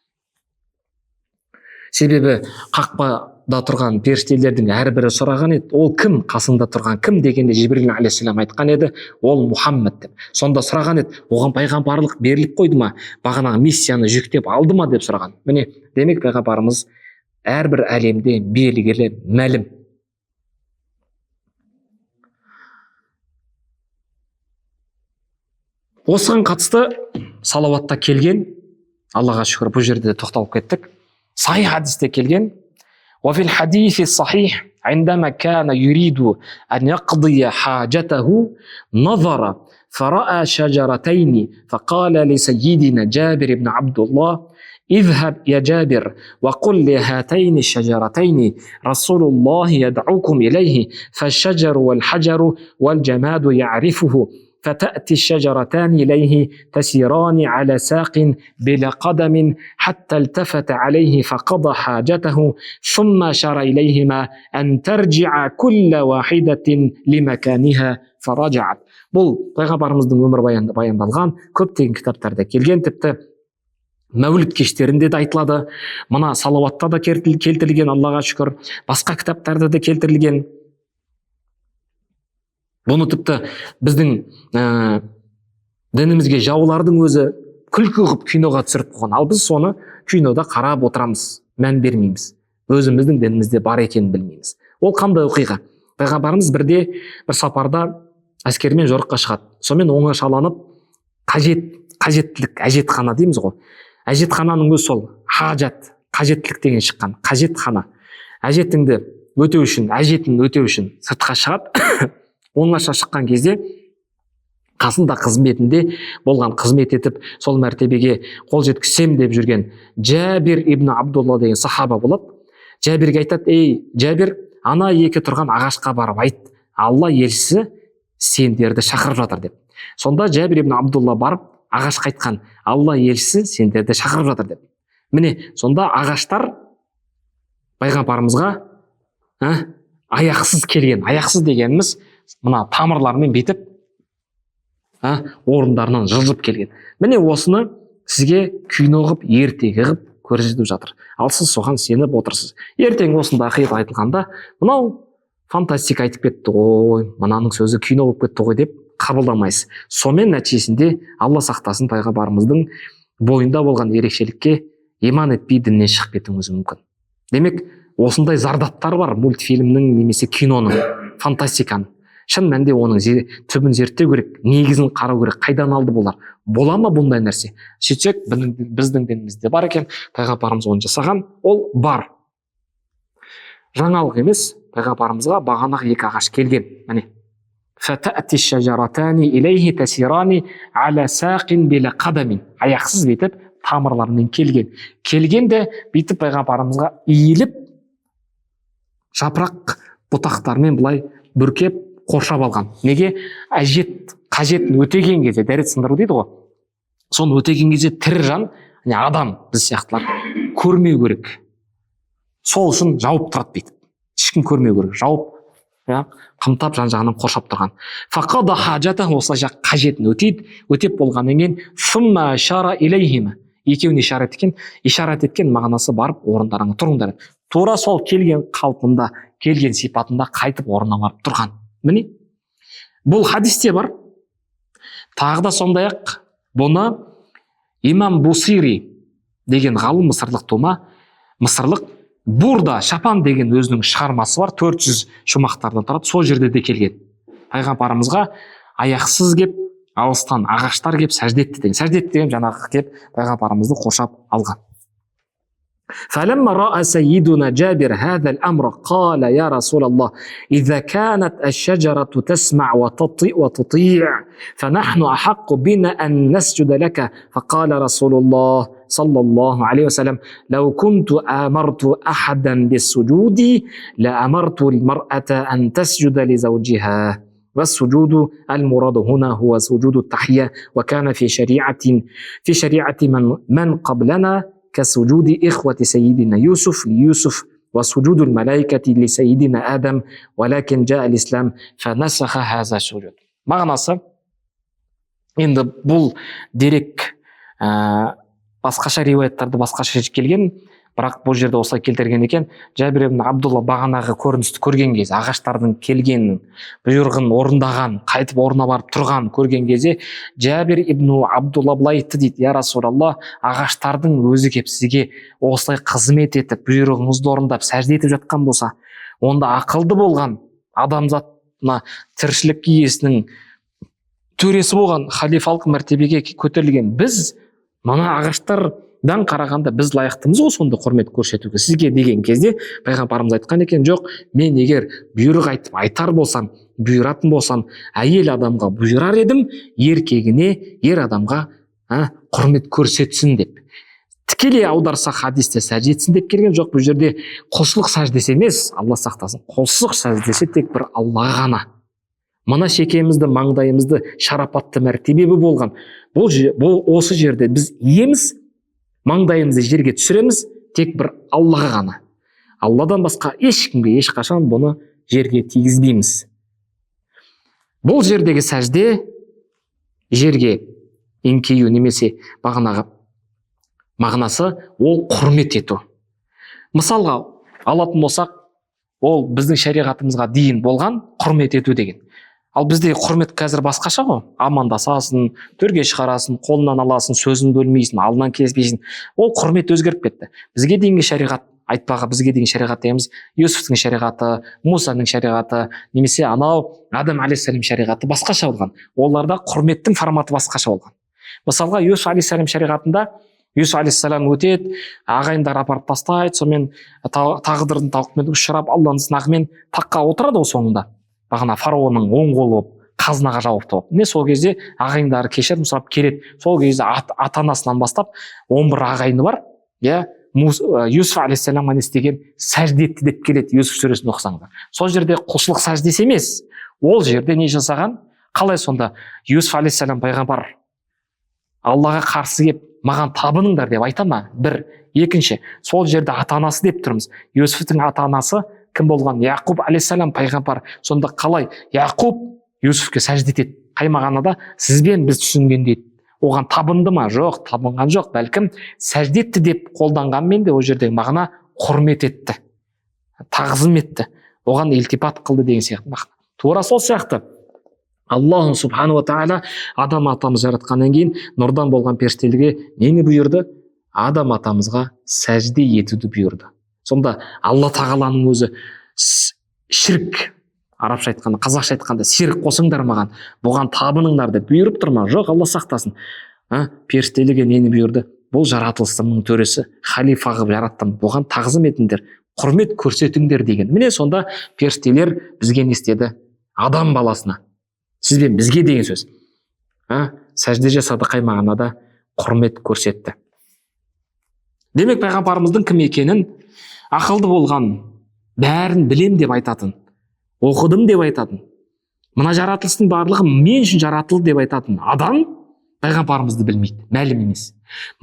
S1: Себебі қақпада тұрған періштелердің әрбірі сұраған еді, ол кім? Қасында тұрған кім дегенде Жибрил алейхиссалам айтқан еді, ол Мұхаммед деп. Сонда сұраған еді, оған пайғамбарлық беріліп қойды ма? Бағанағы миссияны жүктеп алды ма деп сұраған. Міне, демек пайғамбарымыз әрбір әлемде белгілі, мәлім. Осыған қатысты салауатта келген, Аллаға шүкір, бұл жерде тоқталып кеттік. Сахих хадисте келген: وفي الحديث الصحيح عندما كان يريد أن يقضي حاجته نظر فرأى شجرتين فقال لسيدنا جابر بن عبد الله: اذهب يا جابر وقل لهاتين الشجرتين رسول الله يدعوكم إليه فالشجر والحجر والجماد يعرفه فتأتي الشجرتان إليه تسيران على ساق بلا قدم حتى التفت عليه فقضى حاجته ثم أشار إليهما أن ترجع كل واحدة لمكانها فرجعت. Бұл пайғамбарымыздың өмір баяндалған көптеген кітаптарда келген, тіпті мәуліт кештерінде де айтылады, мына салауатта да келтірілген, Аллаға шүкір, басқа кітаптарда да келтірілген. Бұны тіпті біздің дінімізге жаулардың өзі күлкі қылып киноға түсіріп қойған. Ал біз соны кинода қарап отырамыз, мән бермейміз. Өзіміздің дінімізде бар екенін білмейміз. Ол қандай оқиға? Пайғамбарымыз бірде бір сапарда әскермен жорыққа шығады. Сонымен оңашаланып, қажеттілік, әжетхана дейміз ғой. Әжетхананың өзі сол хажат, қажеттілік деген шыққан, қажетхана. Әжетіңді өтеу үшін, әжетін өтеу үшін сыртқа шығады. Оңаша шыққан кезде қасында қызметінде болған, қызмет етіп сол мәртебеге қол жеткізсем деп жүрген Жабир ибн Абдулла деген сахаба болады. Жабирге айтады: ей Жабир, ана екі тұрған ағашқа барып айт, Алла елшісі сендерді шақырып жатыр деп. Сонда Жабир ибн Абдулла барып ағашқа айтқан: Алла елшісі сендерді шақырып жатыр деп. Міне сонда ағаштар пайғамбарымызға аяқсыз келген. Аяқсыз дегеніміз мына тамырлармен бетіп орындарынан жылжып келген. Міне осыны сізге кино қылып, ертегі қылып көрсетіп жатыр. Ал сіз соған сеніп отырсыз. Ертең осында ақиқат айтылғанда, мынау фантастика айтып кетті ғой, мынаның сөзі кино болып кетті ғой деп қабылдамайсыз. Сомен нәтижесінде Алла сақтасын, пайғамбарымыздың бойында болған ерекшелікке иман етпей діннен шығып кетуіңіз мүмкін. Демек, осындай зардаптар бар мультфильмнің немесе киноның, фантастиканың. Шын мәнінде оның түбін зерттеу керек, негізін қарау керек, қайдан алды болар? Бола ма бұндай нәрсе? Сөйтсек, біздің дінімізде бар екен, пайғамбарымыз оны жасаған, ол бар. Жаңалық емес, пайғамбарымызға бағанағы екі ағаш келген. Міне. Фатати шажаратани илейхи тасирани аля сақин била қадамин. Аяқсыз бетіп, тамырларымен келген. Келгенде бетіп пайғамбарымызға иіліп, жапырақ бұтақтармен былай бүркеп қоршап алған. Неге? Қажетін өтеген кезде, дәрет сындыру дейді ғой. Соны өтеген кезде тірі жан, адам, біз сияқтылар көрмеу керек. Сол үшін жауып тұрады бейтіп. Ешкім көрмеу керек. Жауып, қымтап жан-жағынан қоршап тұрған. Фақада хажата, осылайша қажетін өтеп болғаннан кейін, сумма шара илейхима. екеуіне ишарат еткен мағынасы барып орындарыңа тұрыңдар. Тура сол келген қалпында, келген сипатында қайтып орнына барып тұрған. Міне, бұл хадисте бар. Тағы да сондай ақ бұны имам Бусири деген ғалым, мысырлық Бурда Шапан деген өзінің шығармасы бар, 400 шумақтардан тұрады, сол жерде де келген. Пайғамбарымызға аяқсыз кеп, алыстан ағаштар кеп сәжде етті деген. Сәжде етті деген жаңағы кеп пайғамбарымызды қоршап алған. فلما رأى سيدنا جابر هذا الأمر قال يا رسول الله إذا كانت الشجرة تسمع وتطيع فنحن أحق بنا أن نسجد لك. فقال رسول الله صلى الله عليه وسلم لو كنت أمرت أحدا بالسجود لأمرت المرأة أن تسجد لزوجها. والسجود المراد هنا هو سجود التحية وكان في شريعة من قبلنا كسجود إخوة سيدنا يوسف ليوسف وسجود الملائكة لسيدنا آدم ولكن جاء الإسلام فنسخ هذا السجود. мағынасы, енді бұл дерек басқаша риуаяттарда басқаша келген, бірақ бұл жерде осылай келтірген екен. Жабир ибн Абдулла бағанағы көріністі көрген кезде, ағаштардың келгенін, бұйрығын орындаған, қайтып орнына барып тұрған көрген кезде, Жабир ибн Абдулла былай айтты дейді: я Расулалла, ағаштардың өзі кеп сізге осылай қызмет етіп, бұйрығыңызды орындап, сәжде етіп жатқан болса, онда ақылды болған адамзатына тіршілік иесінің төресі болған халифалық мәртебеге көтерілген біз, мына ағаштардан қарағанда біз лайықтымыз ғой сонда құрмет көрсетуге сізге деген кезде пайғамбарымыз айтқан екен: жоқ, мен егер бұйрық айтар болсам, бұйыратын болсам, әйел адамға бұйырар едім, еркегіне, ер адамға құрмет көрсетсін деп. Тікелей аударсақ хадисте сәжде етсін деп келген жоқ. Бұл жерде құлшылық сәждесі емес, Алла сақтасын, құлшылық сәждесі тек бір Аллаға ғана. Мына шекемізді, маңдайымызды шарапатты мәртебе болған. Бұл осы жерде біз иеміз, маңдайымызды жерге түсіреміз тек бір Аллаға ғана. Алладан басқа ешкімге ешқашан бұны жерге тигізбейміз. Бұл жердегі сәжде жерге еңкею немесе бағанағы мағынасы ол құрмет ету. Мысалға алатын болсақ, ол біздің шариғатымызға дейін болған құрмет ету деген. Ал бізде құрмет қазір басқаша ғой. Амандасасың, төрге шығарасың, қолынан аласың, сөзін бөлмейсің, алдынан кезбейсің. Ол құрмет өзгеріп кетті. Бізге дейінгі шариғат, айтпаға бізге дейінгі шариғат дейміз, Юсуфтың шариғаты, Мусаның шариғаты, немесе анау Адам алейхиссалам шариғаты басқаша болған. Оларда құрметтің форматы басқаша болған. Мысалға Юсуф алейхиссалам шариғатында Юсуф алейхиссалам өтеді, ағайындар апарып тастайды, сонымен тағдырдың тауқыметін ұшырап, Алланың сынағымен таққа отырады ол соңында. Бағана фараонның оң қолы болып, қазынаға жауапты болып. Не сол кезде ағайындары кешірім сұрап келеді. Сол кезде ата-анасынан бастап 11 ағайыны бар. Юсуф алейхиссаламға не істеген? Сәжде етті деп келеді Юсуф сүресін оқысаңдар. Сол жерде құлшылық сәждесі емес. Ол жерде не жасаған? Қалай сонда Юсуф алейхиссалам пайғамбар Аллаға қарсы кеп, маған табыныңдар деп айта ма? Бір. Екінші, сол жерде ата-анасы деп тұрмыз. Юсуфтың ата-анасы кім болған? Яқуб алейхиссалам пайғамбар. Сонда қалай Яқуб Юсуфке сәжде етеді? Қай мағынада? Сізбен біз түсінген дейді. Оған табынды ма? Жоқ, табынған жоқ. Бәлкім сәжде етті деп қолданғанмен де ол жердегі мағына құрмет етті, тағзым етті, оған илтипат қылды деген сияқты мағына. Тура сол сияқты Аллаху субхану ва тағала адам атамыз жаратқаннан кейін нұрдан болған періштелерге нені бұйырды? Адам атамызға сәжде етуді бұйырды. Сонда Алла тағаланың өзі ширк, арабша айтқанда, қазақша айтқанда ширк қосыңдар маған, бұған табыныңдар деп бұйырып тұр ма? Жоқ, Алла сақтасын. Періштелерге нені бұйырды? Бұл жаратылыстың төресі, халифа қылып жараттым, бұған тағзым етіңдер, құрмет көрсетіңдер деген. Міне сонда періштелер бізге не істеді? Адам баласына, сізбен бізге деген сөз. Сәжде жасады, қай мағынада? Құрмет көрсетті. Демек пайғамбарымыздың кім екенін, ақылды болған, бәрін білем деп айтатын, оқыдым деп айтатын, мына жаратылыстың барлығы мен үшін жаратылды деп айтатын адам пайғамбарымызды білмейді, мәлім емес.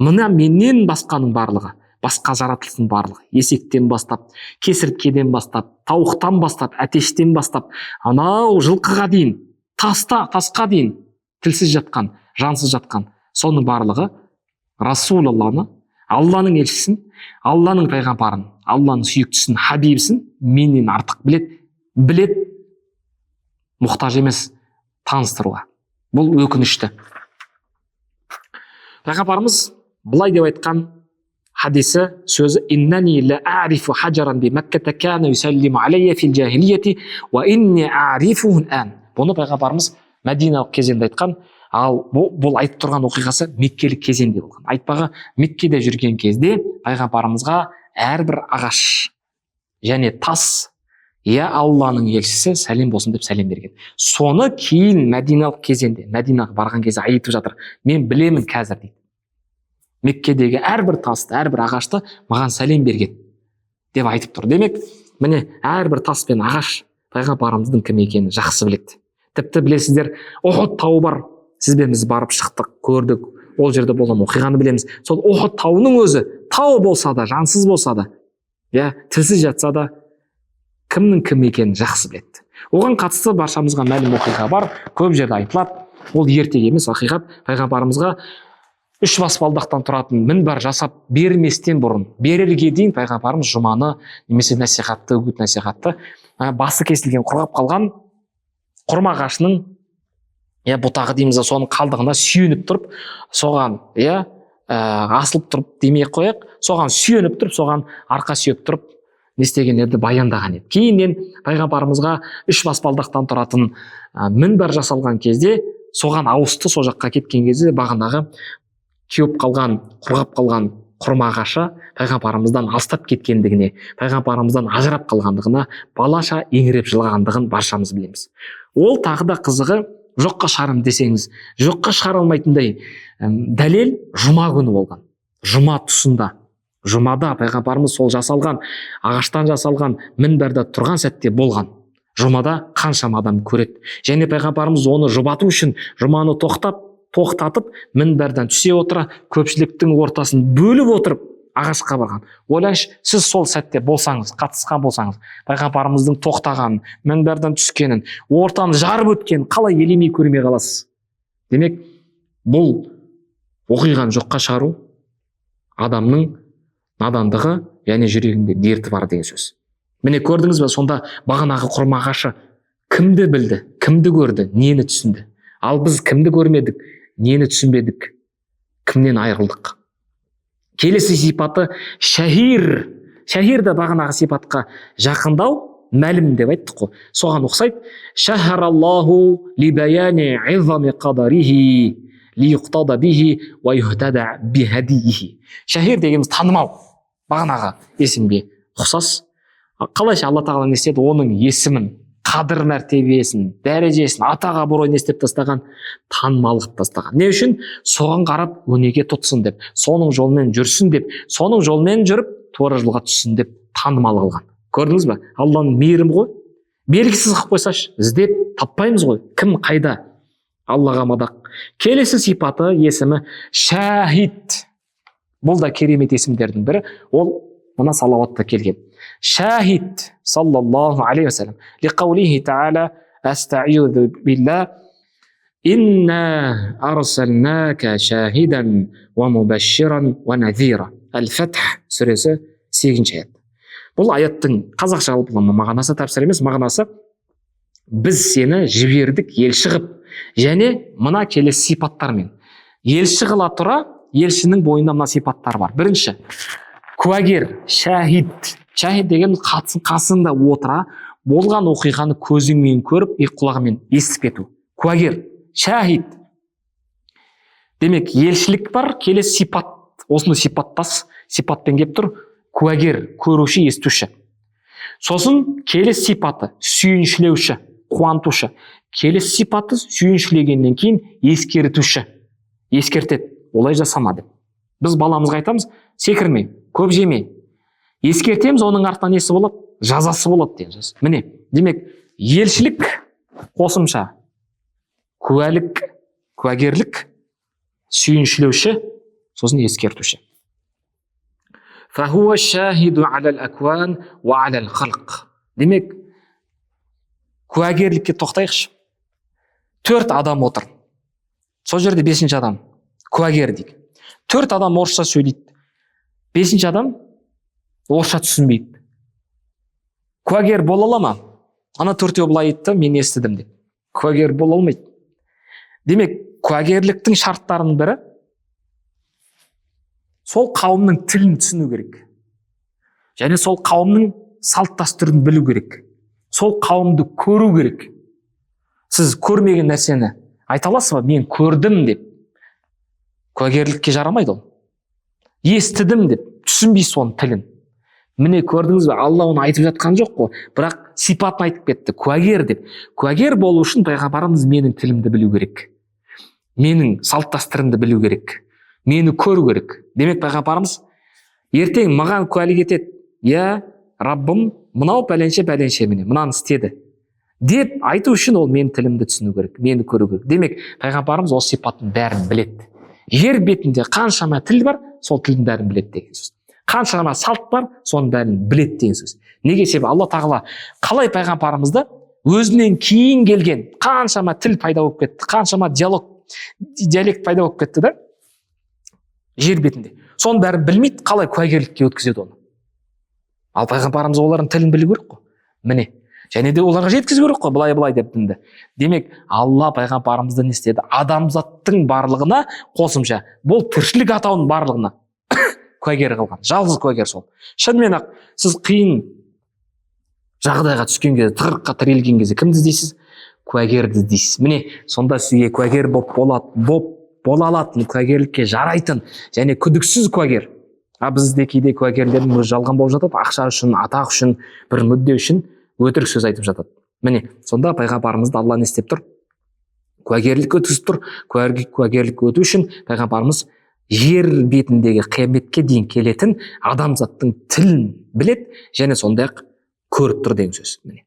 S1: Мына менен басқаның барлығы, басқа жаратылыстың барлығы, есектен бастап, кесірткеден бастап, тауықтан бастап, әтештен бастап, анау жылқыға дейін, тасқа дейін тілсіз жатқан, жансыз жатқан, соның барлығы Расулалланы, Алланың елшісін, Алланың пайғамбарын, Алланың сүйіктісін, хабибісін менен артық білет, мұқтаж емес таныстыруға. Бұл өкінішті. Пайғамбарымыз былай деп айтқан хадисі, сөзі: «Иннани ла а'рифу хаджаран би Макката кана юсаллиму алейя фил жахилияти ва инни а'рифуху ал'ан». Бұны пайғамбарымыз Мәдиналық кезеңде айтқан, ал бұл айтып тұрған оқиғасы Меккелік кезеңде болған. Айтпағы Меккеде жүрген кезде пайғамбарымызға әрбір ағаш және тас «Я Алланың елшісі, сәлем болсын» деп сәлем берген. Соны кейін Мәдиналық кезеңде, Мәдинаға барған кезде айтып жатыр: «Мен білемін қазір» дейді. Меккедегі әрбір тасты, әрбір ағашты маған сәлем берген деп айтып тұр. Демек, міне әрбір тас пен ағаш пайғамбарымыздың кім екенін жақсы біледі. Тіпті білесіздер, Ухуд тауы бар. Сізбен біз барып шықтық, көрдік, ол жерде болған оқиғаны білеміз. Сол Ухуд тауының өзі тау болса да, жансыз болса да, тілсіз жатса да, кімнің кім екенін жақсы біледі. Оған қатысты баршамызға мәлім оқиға бар, көп жерде айтылады. Ол ертегі емес, ақиқат. Пайғамбарымызға 3 баспалдақтан тұратын мінбар жасап берместен бұрын, берерге дейін пайғамбарымыз жұманы немесе насихатты, үгіт насихатты, басы кесілген, құрғап қалған құрма ағашының бұтағы дейміз, соның қалдығына сүйеніп тұрып, соған асылып тұрып демей қояйық, соған сүйеніп тұрып, соған арқа сүйеп тұрып не істегендерді баяндаған еді. Кейіннен пайғамбарымызға 3 баспалдақтан тұратын мінбар жасалған кезде, соған ауысты, сол жаққа кеткен кезде бағанағы кеуіп қалған, құрғап қалған құрма ағашы пайғамбарымыздан алыстап кеткендігіне, пайғамбарымыздан ажырап қалғандығына балаша еңіреп жылағандығын баршамыз білеміз. Ол тағы да қызығы, жоққа шығарым десеңіз, жоққа шығара алмайтындай дәлел жұма күні болған. Жұма тұсында, жұмада пайғамбарымыз сол жасалған, ағаштан жасалған мінбарда тұрған сәтте болған. Жұмада қаншама адам көреді. Және пайғамбарымыз оны жұбату үшін жұманы тоқтатып, мінбардан түсе отыра, көпшіліктің ортасын бөліп отырып ағашқа барған. Ойлаңызшы, сіз сол сәтте болсаңыз, қатысқан болсаңыз, пайғамбарымыздың тоқтағанын, мінбардан түскенін, ортаны жарып өткенін қалай елемей көрмей қаласыз? Демек, бұл оқиғаны жоққа шығару адамның надандығы, яғни жүрегінде дерті бар деген сөз. Міне көрдіңіз бе, сонда бағанағы құрма ағашы кімді білді, кімді көрді, нені түсінді? Ал біз кімді көрмедік, нені түсінбедік, кімнен айырылдық? Келесі сипаты шахир. Шахир да бағанағы сипатқа жақындау, мәлім деп айттық қой. Соған ұқсайды. Шахараллаху ли баяни изами qadarih ли yuqtada bihi ва yuhtada bihadihi. Шахир дегеніміз танымау. Бағанағы есімге ұқсас. Қалайша Алла тағала не істеді? Оның есімін, қадір мәртебесін, дәрежесін, атаға абырой не істеп тастаған? Танымалық тастаған. Не үшін? Соған қарап өнеге тұтсын деп, соның жолмен жүрсін деп, соның жолмен жүріп тура жолға түссін деп танымал қылған. Көрдіңіз бе? Алланың мейірімі ғой. Белгісіз қылып қойсашы, іздеп таппаймыз ғой. Кім қайда? Аллаға мадақ. Келесі сипаты, есімі шахид. Бұл да керемет есімдердің бірі. Ол мына салауатта келген. Шахид саллаллаху алейхи вассалам. Лиқаулихи та'ала аста'иду билlah инна арсалнака шахидан ва мубашширан ва надзира. Әл-Фатх сүресі 8-ші аят. Бұл аяттың қазақша мағынасы тәпсір емес, мағынасы біз сені жібердік елші қылып, және мына келесі сипаттармен. Елші қыла тұра, елшінің бойында мына сипаттар бар. Бірінші, куәгер, шахид. Шахид деген қасында отыра, болған оқиғаны көзіңмен көріп, құлағымен естіп кету. Куәгер, шахид. Демек, елшілік бар, келесі сипат. Осыны сипаттас, сипатпен кеп тұр. Куәгер, көруші, естуші. Сосын келесі сипаты, сүйіншілеуші, қуантушы. Келесі сипаты, сүйіншілегеннен кейін ескертуші. Ескертеді, олай жасама деп. Біз баламызға айтамыз, секірме, көп жеме. Ескертеміз, оның артынан несі болады? Жазасы болады деген сөз. Міне, демек, елшілік қосымша, куәлік, куәгерлік, сүйіншілеуші, сосын ескертуші. Фахуа шахиду алал акван ва алал халқ. Демек, куәгерлікке тоқтайықшы. 4 адам отыр. Сол жерде 5-ші адам куәгер дейік. 4 адам орысша сөйлейді, 5-ші адам орысша түсінбейді. Куәгер бола ала ма? Ана 4-еу былай айтты, мен естідім деп. Куәгер бола алмайды. Демек, куәгерліктің шарттарының бірі сол қауымның тілін түсіну керек. Және сол қауымның салт дәстүрін білу керек. Сол қауымды көру керек. Сіз көрмеген нәрсені айта аласыз ба? Мен көрдім деп. Куәгерлікке жарамайды ол. Естідім деп, түсінбейсіз оның тілін. Міне көрдіңіз бе, Алла оны айтып жатқан жоқ қой, бірақ сипатын айтып кетті, куәгер деп. Куәгер болу үшін пайғамбарымыз менің тілімді білу керек. Менің салт дәстүрімді білу керек. Мені көру керек. Демек пайғамбарымыз ертең маған куәлік етеді. Я Раббым, мынау пәленше міне, мынаны істеді деп айту үшін ол менің тілімді түсіну керек, мені көру керек. Демек пайғамбарымыз осы сипаттың бәрін біледі. Жер бетінде қаншама тіл бар, сол тілдің бәрін біледі деген сөз. Қаншама салт бар, соның бәрін біледі деген сөз. Неге? Себебі Алла тағала қалай пайғамбарымызды өзінен кейін келген қаншама тіл пайда болып кетті, қаншама диалект пайда болып кетті да жер бетінде. Соның бәрін білмейді, қалай куәгерлікке өткізеді оны. Ал пайғамбарымыз олардың тілін білу керек қой. Міне, және де оларға жеткізу керек қой, былай деп дінді. Демек, Алла пайғамбарымызды не істеді? Адамзаттың барлығына қосымша, бұл тіршілік атауының барлығына куәгер қылған. Жалғыз куәгер сол. Шынымен ақ сіз қиын жағдайға түскен кезде, тығырыққа тірелген кезде кімді іздейсіз? Куәгерді іздейсіз. Міне, сонда сізге куәгер бола алатын, куәгерлікке жарайтын және күдіксіз куәгер. Бізде кейде куәгерлердің өзі жалған болып жатады, ақша үшін, атақ үшін, бір мүдде үшін өтірік сөз айтып жатады. Міне, сонда пайғамбарымызды Алла не істеп тұр? Куәгерлік өткізіп тұр. Куәгерлік өту үшін пайғамбарымыз жер бетіндегі қияметке дейін келетін адамзаттың тілін білет және сондай-ақ көріп тұр деген сөз. Міне,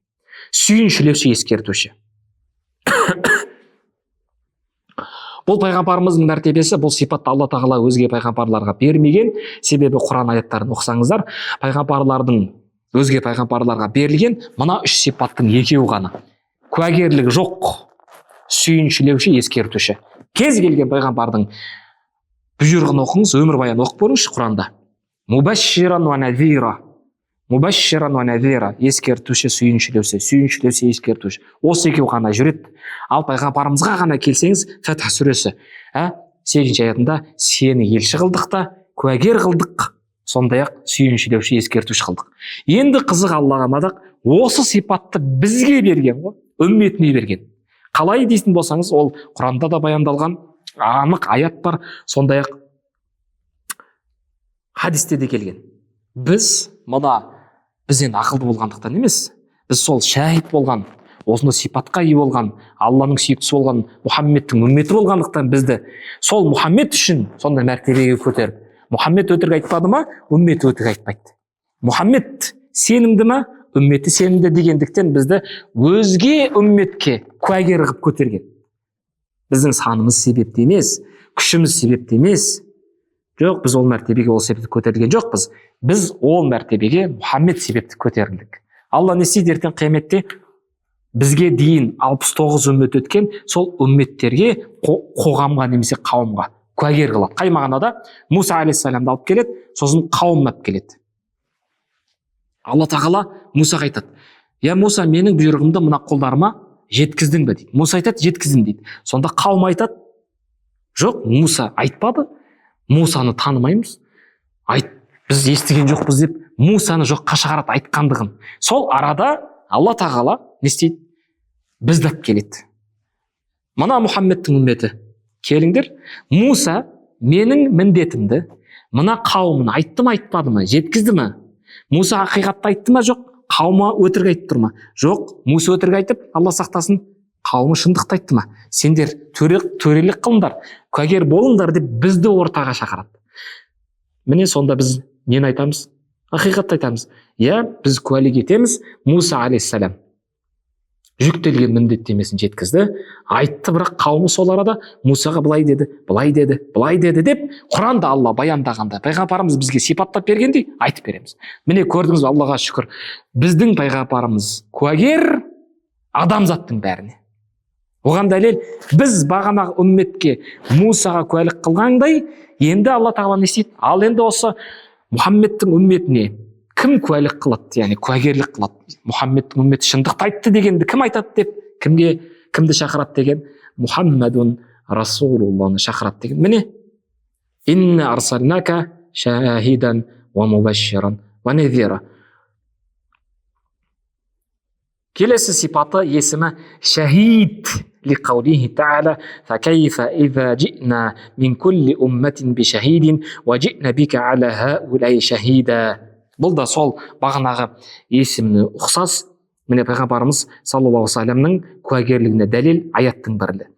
S1: сүйіншілеуші, ескертуші. Бұл пайғамбарымыздың мәртебесі, бұл сипатты Алла тағала өзге пайғамбарларға бермеген. Себебі Құран аяттарын оқысаңыздар, өзге пайғамбарларға берілген мына 3 сипаттың 2-еуі ғана. Куәгерлік жоқ, сүйіншілеуші, ескертуші. Кез келген пайғамбардың бұйрығын оқыңыз, өмірбаян оқып көріңізші Құранда. Мубашширан ва назира. Мубашширан ва назира, ескертуші, сүйіншілеуші, ескертуші. Осы 2-еуі ғана жүреді. Ал пайғамбарымызға ғана келсеңіз, Фатх сүресі 8-ші аятында сені елші қылдық та, куәгер қылдық, сондай-ақ сүйіншілеуші, ескертуші қылдық. Енді қызық Аллаға мадақ, осы сипатты бізге берген ғой, үмметіне берген. Қалай дейтін болсаңыз, ол Құранда да баяндалған анық аят бар, сондай-ақ хадисте де келген. Бізден ақылды болғандықтан емес, біз сол шәһид болған, осында сипатқа ие болған, Алланың сүйіктісі болған Мұхаммедтің үмметі болғандықтан бізді сол Мұхаммед үшін сондай мәртебеге көтеріп, Мұхаммед өтірік айтпады ма, үмметі өтірік айтпайды. Мұхаммед сенімді ма, үмметі сенімді дегендіктен бізді өзге үмметке куәгер қылып көтерген. Біздің санымыз себепті емес, күшіміз себепті емес. Жоқ, біз ол мәртебеге ол себепті көтерілген жоқпыз. Біз ол мәртебеге Мұхаммед себепті көтерілдік. Алла не істейді ертең қияметте? Бізге дейін 69 үммет өткен сол үмметтерге, қоғамға немесе қауымға куәгер қылады. Қай мағынада? Муса алейхиссаламды алып келеді, сосын қауым алып келеді. Алла тағала Мусаға айтады: "Я Муса, менің бұйрығымды мына қолдарыма жеткіздің бе?" дейді. Муса айтады: "Жеткіздім" дейді. Сонда қауым айтады: "Жоқ, Муса айтпады. Мусаны танымаймыз. Біз естіген жоқпыз" деп Мусаны жоққа шығарады айтқандығын. Сол арада Алла тағала не істейді? Бізді алып келеді. Мына Мұхаммедтің үмметі, келіңдер, Муса менің міндетімді мына қауымына айтты ма, айтпады ма, жеткізді ме? Муса ақиқатты айтты ма, жоқ? Қауымы өтірік айтып тұр ма? Жоқ, Муса өтірік айтып, Алла сақтасын, қауымы шындықты айтты ма? Сендер төрелік қылыңдар, куәгер болыңдар деп бізді ортаға шақырады. Міне сонда біз нені айтамыз? Ақиқатты айтамыз. Біз куәлік етеміз, Муса алейхиссалам жүктелген міндеттемесін жеткізді, айтты, бірақ қауымы сол арада Мусаға былай деді деп Құранда Алла баяндағанда пайғамбарымыз бізге сипаттап бергендей айтып береміз. Міне көрдіңіз, Аллаға шүкір, біздің пайғамбарымыз куәгер адамзаттың бәріне. Оған дәлел біз бағанағы үмметке Мусаға куәлік қылғандай, енді Алла тағала не істейді? Ал енді осы Мұхаммедтің үмметіне кім куәлік қылады, яғни куәгерлік қылады? Мұхаммедтің үмметі шындықты айтты дегенді кім айтады деп, кімді шақырады деген? Мұхаммадун Расулулланы шақырады деген. Міне, инна арсалнака шахидан ва мубашширан ва назира. Келесі сипаты, есімі шахид. لقوله تعالى فكيف إذا جئنا من كل أمة بشهيد وجئنا بك على هؤلاء شهيدا. Бұл да сол бағанағы есіміне ұқсас. Міне пайғамбарымыз саллаллаху алейхи вассаламның куәгерлігіне дәлел аяттың бірінде.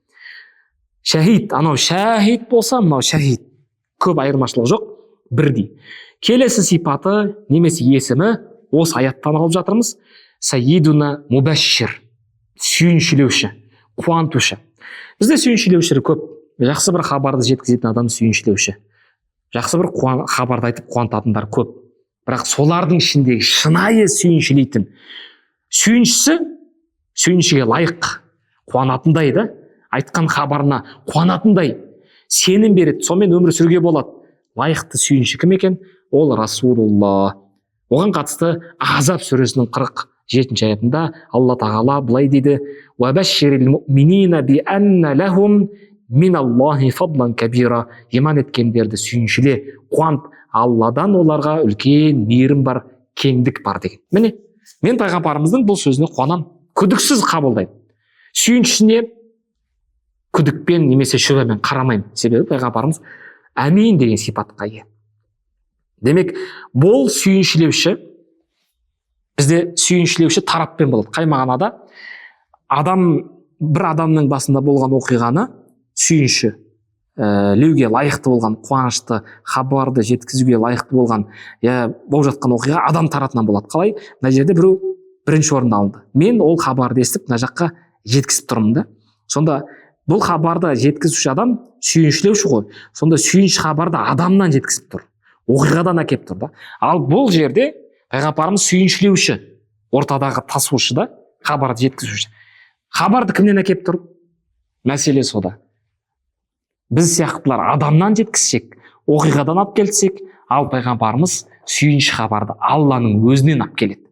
S1: Шахид, анау шахид болса, мынау шахид. Көп айырмашылық жоқ, бірдей. Келесі сипаты немесе есімі осы аяттан алып жатырмыз. Сайидуна мубашшир, сүйіншілеуші, қуантушы. Бізде сүйіншілеушілер көп. Жақсы бір хабарды жеткізетін адам сүйіншілеуші. Жақсы бір хабарды айтып қуантатындар көп. Бірақ солардың ішіндегі шынайы сүйіншілейтін сүйіншісі сүйіншіге лайық қуанатындай да, айтқан хабарына қуанатындай сенім береді, сонымен өмір сүруге болады. Лайықты сүйінші кім екен? Ол Расулулла. Оған қатысты Ахзаб сүресінің 47 аятында Алла тағала былай дейді: «Уабашширил муъминина бианна лахум миналлахи фадлан кабира». Иман еткендерді сүйіншіле, қуант, Алладан оларға үлкен мейірім бар, кеңдік бар деген. Міне, мен пайғамбарымыздың бұл сөзіне қуанам, күдіксіз қабылдаймын. Сүйіншісіне күдікпен немесе шүбәмен қарамаймын. Себебі пайғамбарымыз әмин деген сипатқа ие. Демек, бұл сүйіншілеуші, бізде сүйіншілеуші тараппен болады. Қай мағынада? Бір адамның басында болған оқиғаны сүйінші леуге лайықты болған, қуанышты хабарды жеткізуге лайықты болған, болып жатқан оқиға адам тарапынан болады. Қалай? Мына жерде біреу бірінші орында алды. Мен ол хабарды естіп, мына жаққа жеткізіп тұрмын да. Сонда бұл хабарды жеткізуші адам сүйіншілеуші ғой. Сонда сүйінші хабарды адамнан жеткізіп тұр. Оқиғадан әкеп тұр да. Ал бұл жерде пайғамбарымыз сүйіншілеуші, ортадағы тасушы да, хабарды жеткізуші. Хабарды кімнен әкеп тұр? Мәселе сода. Біз сияқтылар адамнан жеткізсек, оқиғадан алып келсек, ал пайғамбарымыз сүйінші хабарды Алланың өзінен алып келеді.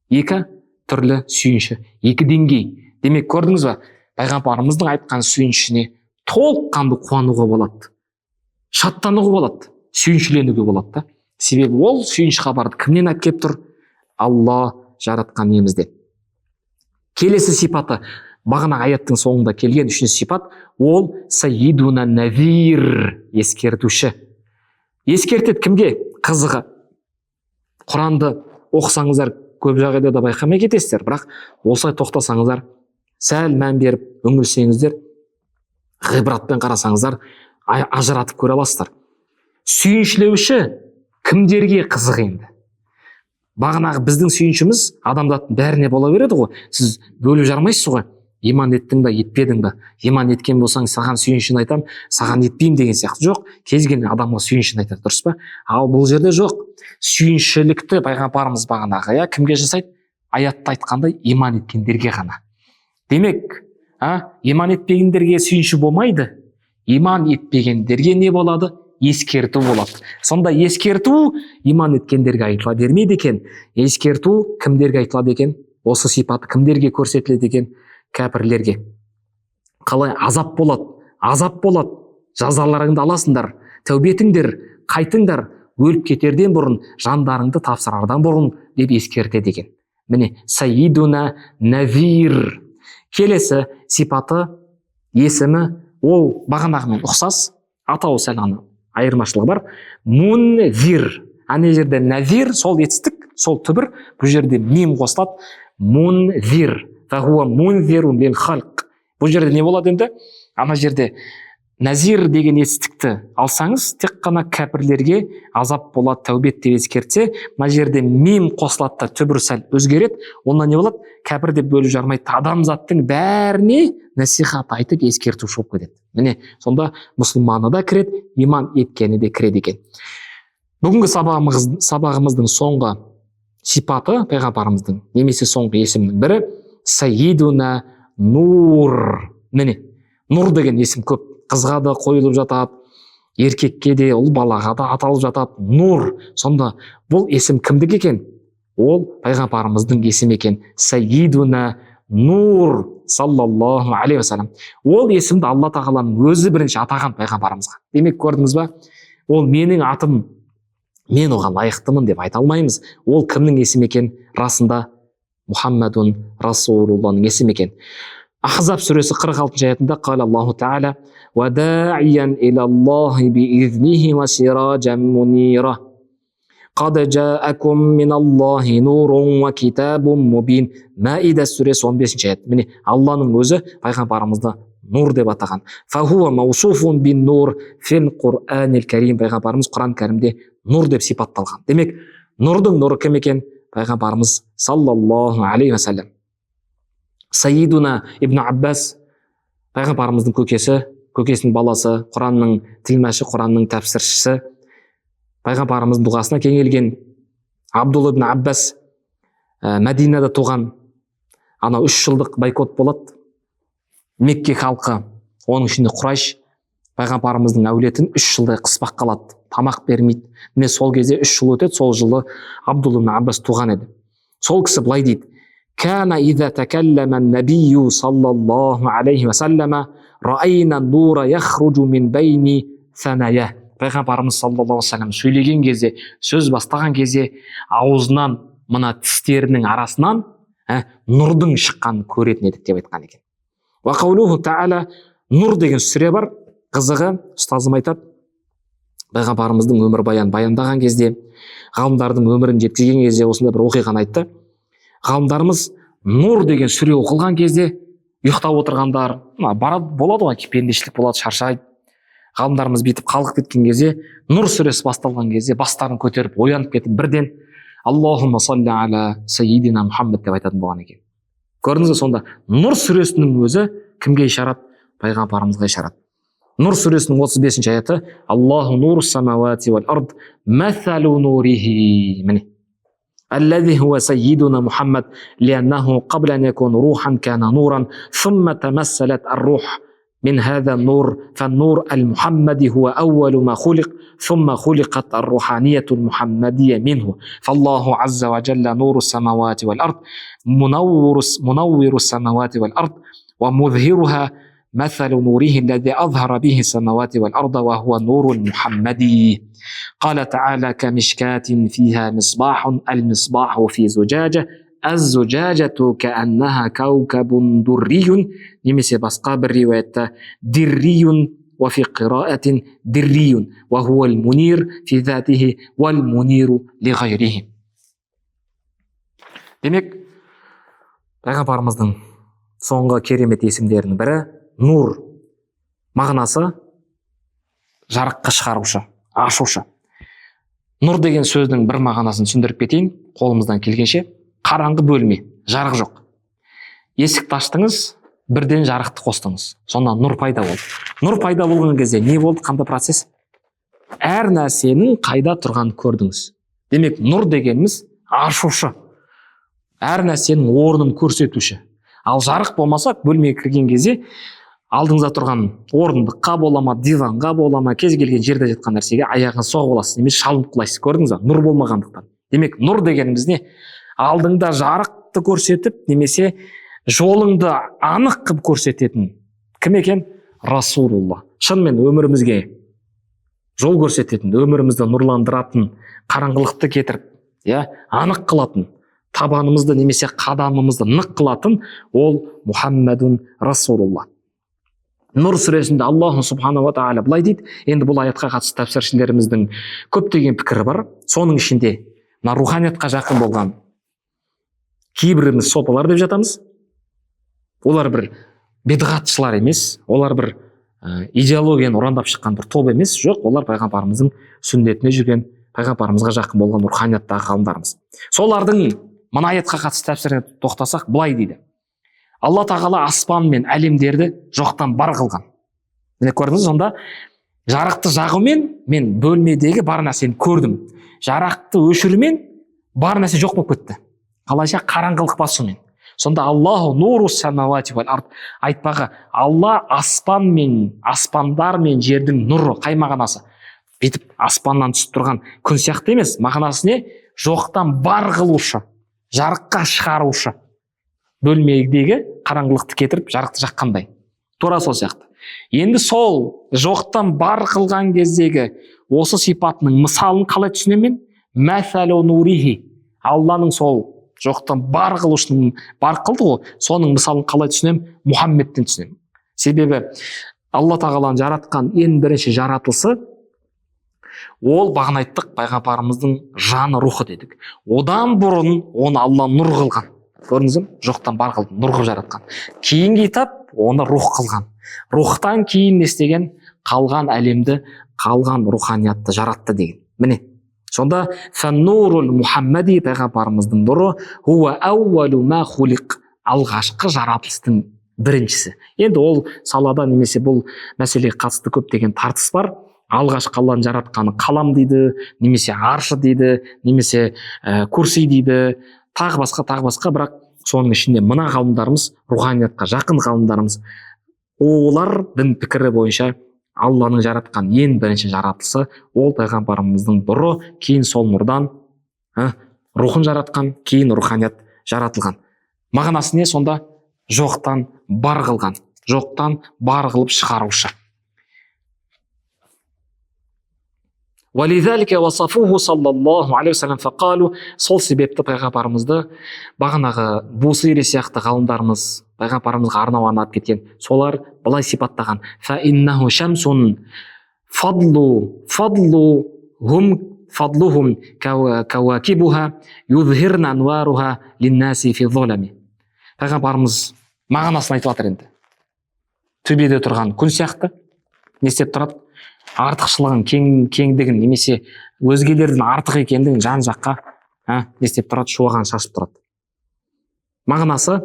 S1: Екі түрлі сүйінші, екі деңгей. Демек, көрдіңіз ба? Пайғамбарымыздың айтқан сүйіншісіне толыққанды қуануға болады, шаттануға болады, сүйіншіленуге болады да. Себебі ол сүйінші хабарды кімнен әкеп тұр? Алла жаратқан немізден. Келесі сипаты, бағана аяттың соңында келген үшінші сипат, ол сайидуна навир, ескертуші. Ескертеді кімге? Қызығы. Құранды оқысаңыздар, көп жағдайда да байқамай кетесіздер, бірақ осылай тоқтасаңыздар, сәл мән беріп үңілсеңіздер, ғибратпен қарасаңыздар, ажыратып көре аласыздар. Сүйіншілеуші кімдерге қызық енді? Бағанағы біздің сүйіншіміз адамдардың бәріне бола береді ғой. Сіз бөліп жармайсыз ғой. Иман еттің ба, етпедің ба? Иман еткен болсаң, саған сүйіншін айтам, саған етпеймін деген сияқты. Жоқ, кез келген адамға сүйіншін айтады, дұрыс па? Ал бұл жерде жоқ. Сүйіншілікті пайғамбарымыз бағанағы кімге жасайды? Аятта айтқандай, иман еткендерге ғана. Демек, иман етпегендерге сүйінші болмайды. Иман етпегендерге не болады? Ескерту болады. Сонда ескерту иман еткендерге айтыла бермейді екен. Ескерту кімдерге айтылады екен? Осы сипаты кімдерге көрсетіледі екен? Кәпірлерге. Қалай? Азап болады. Жазаларыңды аласыңдар. Тәубе етіңдер, қайтыңдар, өліп кетерден бұрын, жандарыңды тапсырардан бұрын деп ескертеді екен. Міне, сайидуна навир. Келесі сипаты, есімі, ол бағанағымен ұқсас, атауы сәл ғана айырмашылығы бар. Мунвир. Ана жерде навир, сол етістік, сол түбір, бұл жерде мим қосылады. Мунвир. Бұл жерде не болады енді? Ана жерде назир деген етістікті алсаңыз, тек қана кәпірлерге азап болады, тәубе ет деп ескертсе, мына жерде мим қосылады да түбір сәл өзгереді. Онда не болады? Кәпір деп бөліп жармайды, адамзаттың бәріне насихат айтып ескертуші болып кетеді. Міне, сонда мұсылманы да кіреді, иман еткені де кіреді екен. Бүгінгі сабағымыздың соңғы сипаты пайғамбарымыздың немесе соңғы есімнің бірі сайидуна нур. Міне, нұр деген есім көп. Қызға да қойылып жатады, еркекке де, ұл балаға да аталып жатады. Нұр. Сонда бұл есім кімдік екен? Ол пайғамбарымыздың есімі екен. Сайидуна Нур саллаллаху алейхи вассалам. Ол есімді Алла тағаланың өзі бірінші атаған пайғамбарымызға. Демек, көрдіңіз ба? Ол менің атым, мен оған лайықтымын деп айта алмаймыз. Ол кімнің есімі екен? Расында Мұхаммадун Расулулланың есімі екен. Ахзаб сүресі 46 аятында қала Аллаху Таала: "Ва да'iyan илаллахи би'изниhi ва сираджан мунира. Qad ja'akum миналлахи нурун ва китабун мубин." Маида сүресі 15 аят. Міне, Алланың өзі пайғамбарымызды нур деп атаған. Фахуа маусуфун бин нур фил Қур'анил карим. Пайғамбарымыз Құран кәрімде нур деп сипатталған. Демек, нұрдың нұры кім екен? Пайғамбарымыз саллаллаху алейхи вассалам. Сайидуна ибн Аббас, пайғамбарымыздың көкесінің баласы, Құранның тілмәші, Құранның тәпсіршісі, пайғамбарымыздың дұғасына кеңелген Абдулла ибн Аббас Мәдинада туған. Ана 3 жылдық байкот болады. Мекке халқы, оның ішінде Құрайш, пайғамбарымыздың әулетін 3 жылдай қыспақ қалады, тамақ бермейді. Міне сол кезде 3 жыл өтеді, сол жылы Абдулла ибн Аббас туған еді. Сол кісі былай дейді: "Кана иза такаллама ан-набийю саллаллаху алейхи ва саллама раайна нура яхруджу мин байни саная." Пайғамбарымыз саллаллаху алейхи ва саллам сөйлеген кезде, сөз бастаған кезде аузынан, мына тістерінің арасынан нұрдың шыққанын көретін едік деп айтқан екен. Ва қаулуху таала, нұр деген сүре бар. Қызығы, ұстазым айтады, пайғамбарымыздың өмірбаянын баяндаған кезде, ғалымдардың өмірін жеткізген кезде осындай бір оқиғаны айтты. Ғалымдарымыз нұр деген сүре оқылған кезде ұйықтап отырғандар, болады ғой, пендешілік болады, шаршайды. Ғалымдарымыз бүйтіп қалғып кеткен кезде, нұр сүресі басталған кезде бастарын көтеріп оянып кетіп бірден Аллахумма салли аля сайидина Мұхаммад деп айтатын болған екен. Көрдіңіз бе, сонда нұр сүресінің өзі кімге ишарат? Пайғамбарымызға ишарат. Нұр сүресінің 35 аяты: Аллаху нуру самавати вал ард масалу нурихи. Міне, الذي هو سيدنا محمد لأنه قبل أن يكون روحا كان نورا ثم تمثلت الروح من هذا النور فالنور المحمدي هو أول ما خلق ثم خلقت الروحانية المحمدية منه فالله عز وجل نور السماوات والأرض منور السماوات والأرض ومظهرها مثل نوره الذي أظهر به السماوات والأرض وهو النور المحمدي. قال تعالى: كمشكاة فيها مصباح المصباح في زجاجة الزجاجة كأنها كوكب دري. немесе басқа бір риуаятта دري وفي قراءة دري وهو المنير في ذاته والمنير لغيره. Демек, пайғамбарымыздың соңғы керемет есімдерінің бірі нур. Мағынасы жарыққа шығарушы, ашушы. Нұр деген сөздің бір мағынасын түсіндіріп кетейін, қолымыздан келгенше. Қараңғы бөлме, жарық жоқ. Есікті аштыңыз, бірден жарықты қостыңыз. Сонда нұр пайда болды. Нұр пайда болған кезде не болды, қандай процесс? Әр нәрсенің қайда тұрғанын көрдіңіз. Демек, нұр дегеніміз ашушы, әр нәрсенің орнын көрсетуші. Ал жарық болмаса, бөлмеге кірген кезде алдыңызда тұрған орындыққа болама, диванға болама, кез келген жерде жатқан нәрсеге аяғын соғып аласыз, немесе шалынып құлайсыз. Көрдіңіз бе? Нұр болмағандықтан. Демек, нұр дегеніміз не? Алдыңда жарықты көрсетіп, немесе жолыңды анық қып көрсететін кім екен? Расулулла. Шынымен өмірімізге жол көрсететін, өмірімізді нұрландыратын, қараңғылықты кетіріп, анық қылатын, табанымызды немесе қадамымызды нық қылатын ол Мұхаммадун Расулулла. Нұр сүресінде Аллаху субхана ва тағала былай дейді. Енді бұл аятқа қатысты тәпсіршілеріміздің көптеген пікірі бар. Соның ішінде руханиятқа жақын болған кейбіріміз сопалар деп жатамыз. Олар бір бидғатшылар емес, олар бір идеологияны ұрандап шыққан бір топ емес, жоқ, олар пайғамбарымыздың сүннетіне жүрген, пайғамбарымызға жақын болған руханияттағы ғалымдарымыз. Солардың мына аятқа қатысты тәпсіріне тоқтасақ, былай дейді: Алла тағала аспан мен әлемдерді жоқтан бар қылған. Міне көрдіңіз, сонда жарықты жағумен мен бөлмедегі бар нәрсені көрдім. Жарықты өшірумен бар нәрсе жоқ болып кетті. Қалайша? Қараңғылық басумен. Сонда Аллаху нуру самавати вал ард, айтпағы Алла аспандар мен жердің нұры. Қай мағынасы? Бүйтіп аспаннан түсіп тұрған күн сияқты емес. Мағынасы не? Жоқтан бар қылушы, жарыққа шығарушы. Бөлмедегі қараңғылықты кетіріп жарықты жаққандай. Тура сол сияқты. Енді сол жоқтан бар қылған кездегі осы сипатының мысалын қалай түсінемін? Мәсәлу нурихи. Алланың сол жоқтан бар қылушының бар қылды ғой, соның мысалын қалай түсінемін? Мұхаммедтен түсінемін. Себебі Алла тағаланың жаратқан ең бірінші жаратылысы ол, бағана айттық, пайғамбарымыздың жаны, рухы дедік. Одан бұрын оны Алла нұр қылған. Көрдіңіз бе? Жоқтан бар қылды, нұр қылып жаратқан. Кейінгі этап оны рух қылған. Рухтан кейін не істеген? Қалған әлемді, қалған руханиятты жаратты деген. Міне. Сонда фаннурул Мұхаммади, пайғамбарымыздың нұры, хуа ауалу ма хулиқ, алғашқы жаратылыстың біріншісі. Енді ол салада немесе бұл мәселеге қатысты көптеген тартыс бар. Алғашқы Алланың жаратқаны қалам дейді, немесе аршы дейді, немесе курси дейді, тағы басқа, бірақ соның ішінде мына ғалымдарымыз, руханиятқа жақын ғалымдарымыз, олар дін пікірі бойынша Алланың жаратқан ең бірінші жаратылысы ол пайғамбарымыздың нұры, кейін сол нұрдан рухын жаратқан, кейін руханият жаратылған. Мағынасы не сонда? Жоқтан бар қылған, жоқтан бар қылып шығарушы. وَلِذَلِكَ وَصَفُوهُ صَلَّى اللَّهُ عَلَيْهِ وَسَلَّمَ فَقَالُوا. Сол себепті пайғамбарымызды бағанағы Бусири сияқты ғалымдарымыз пайғамбарымызға арнауын алып кеткен, солар былай сипаттаған: فَإِنَّهُ شَمْسٌ فَضْلُهُمْ كَوَاكِبُهَا يُظْهِرْنَ أَنْوَارُهَا لِلنَّاسِ فِي الظُّلَمِ. Пайғамбарымыз мағынасын айтып жатыр енді. Төбеде тұрған күн сияқты не істеп тұрады? Артықшылығын, кеңдігін немесе өзгелердің артық екендігін жан жаққа не істеп тұрады? Шуаған шашып тұрады. Мағынасы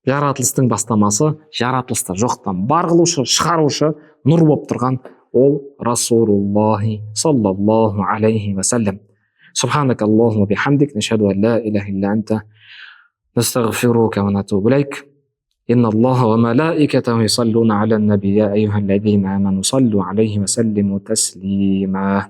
S1: жаратылыстың бастамасы, жаратылысты жоқтан бар қылушы, шығарушы, нұр болып тұрған ол Расулуллахи саллаллаху алейхи ва саллям. Субханака Аллахумма бихамдик, нашхаду ан ла илаха илля анта, настагфирука ва натубу илейк. إن الله وملائكته يصلون على النبي يا أيها الذين آمنوا صلوا عليه وسلموا تسليما.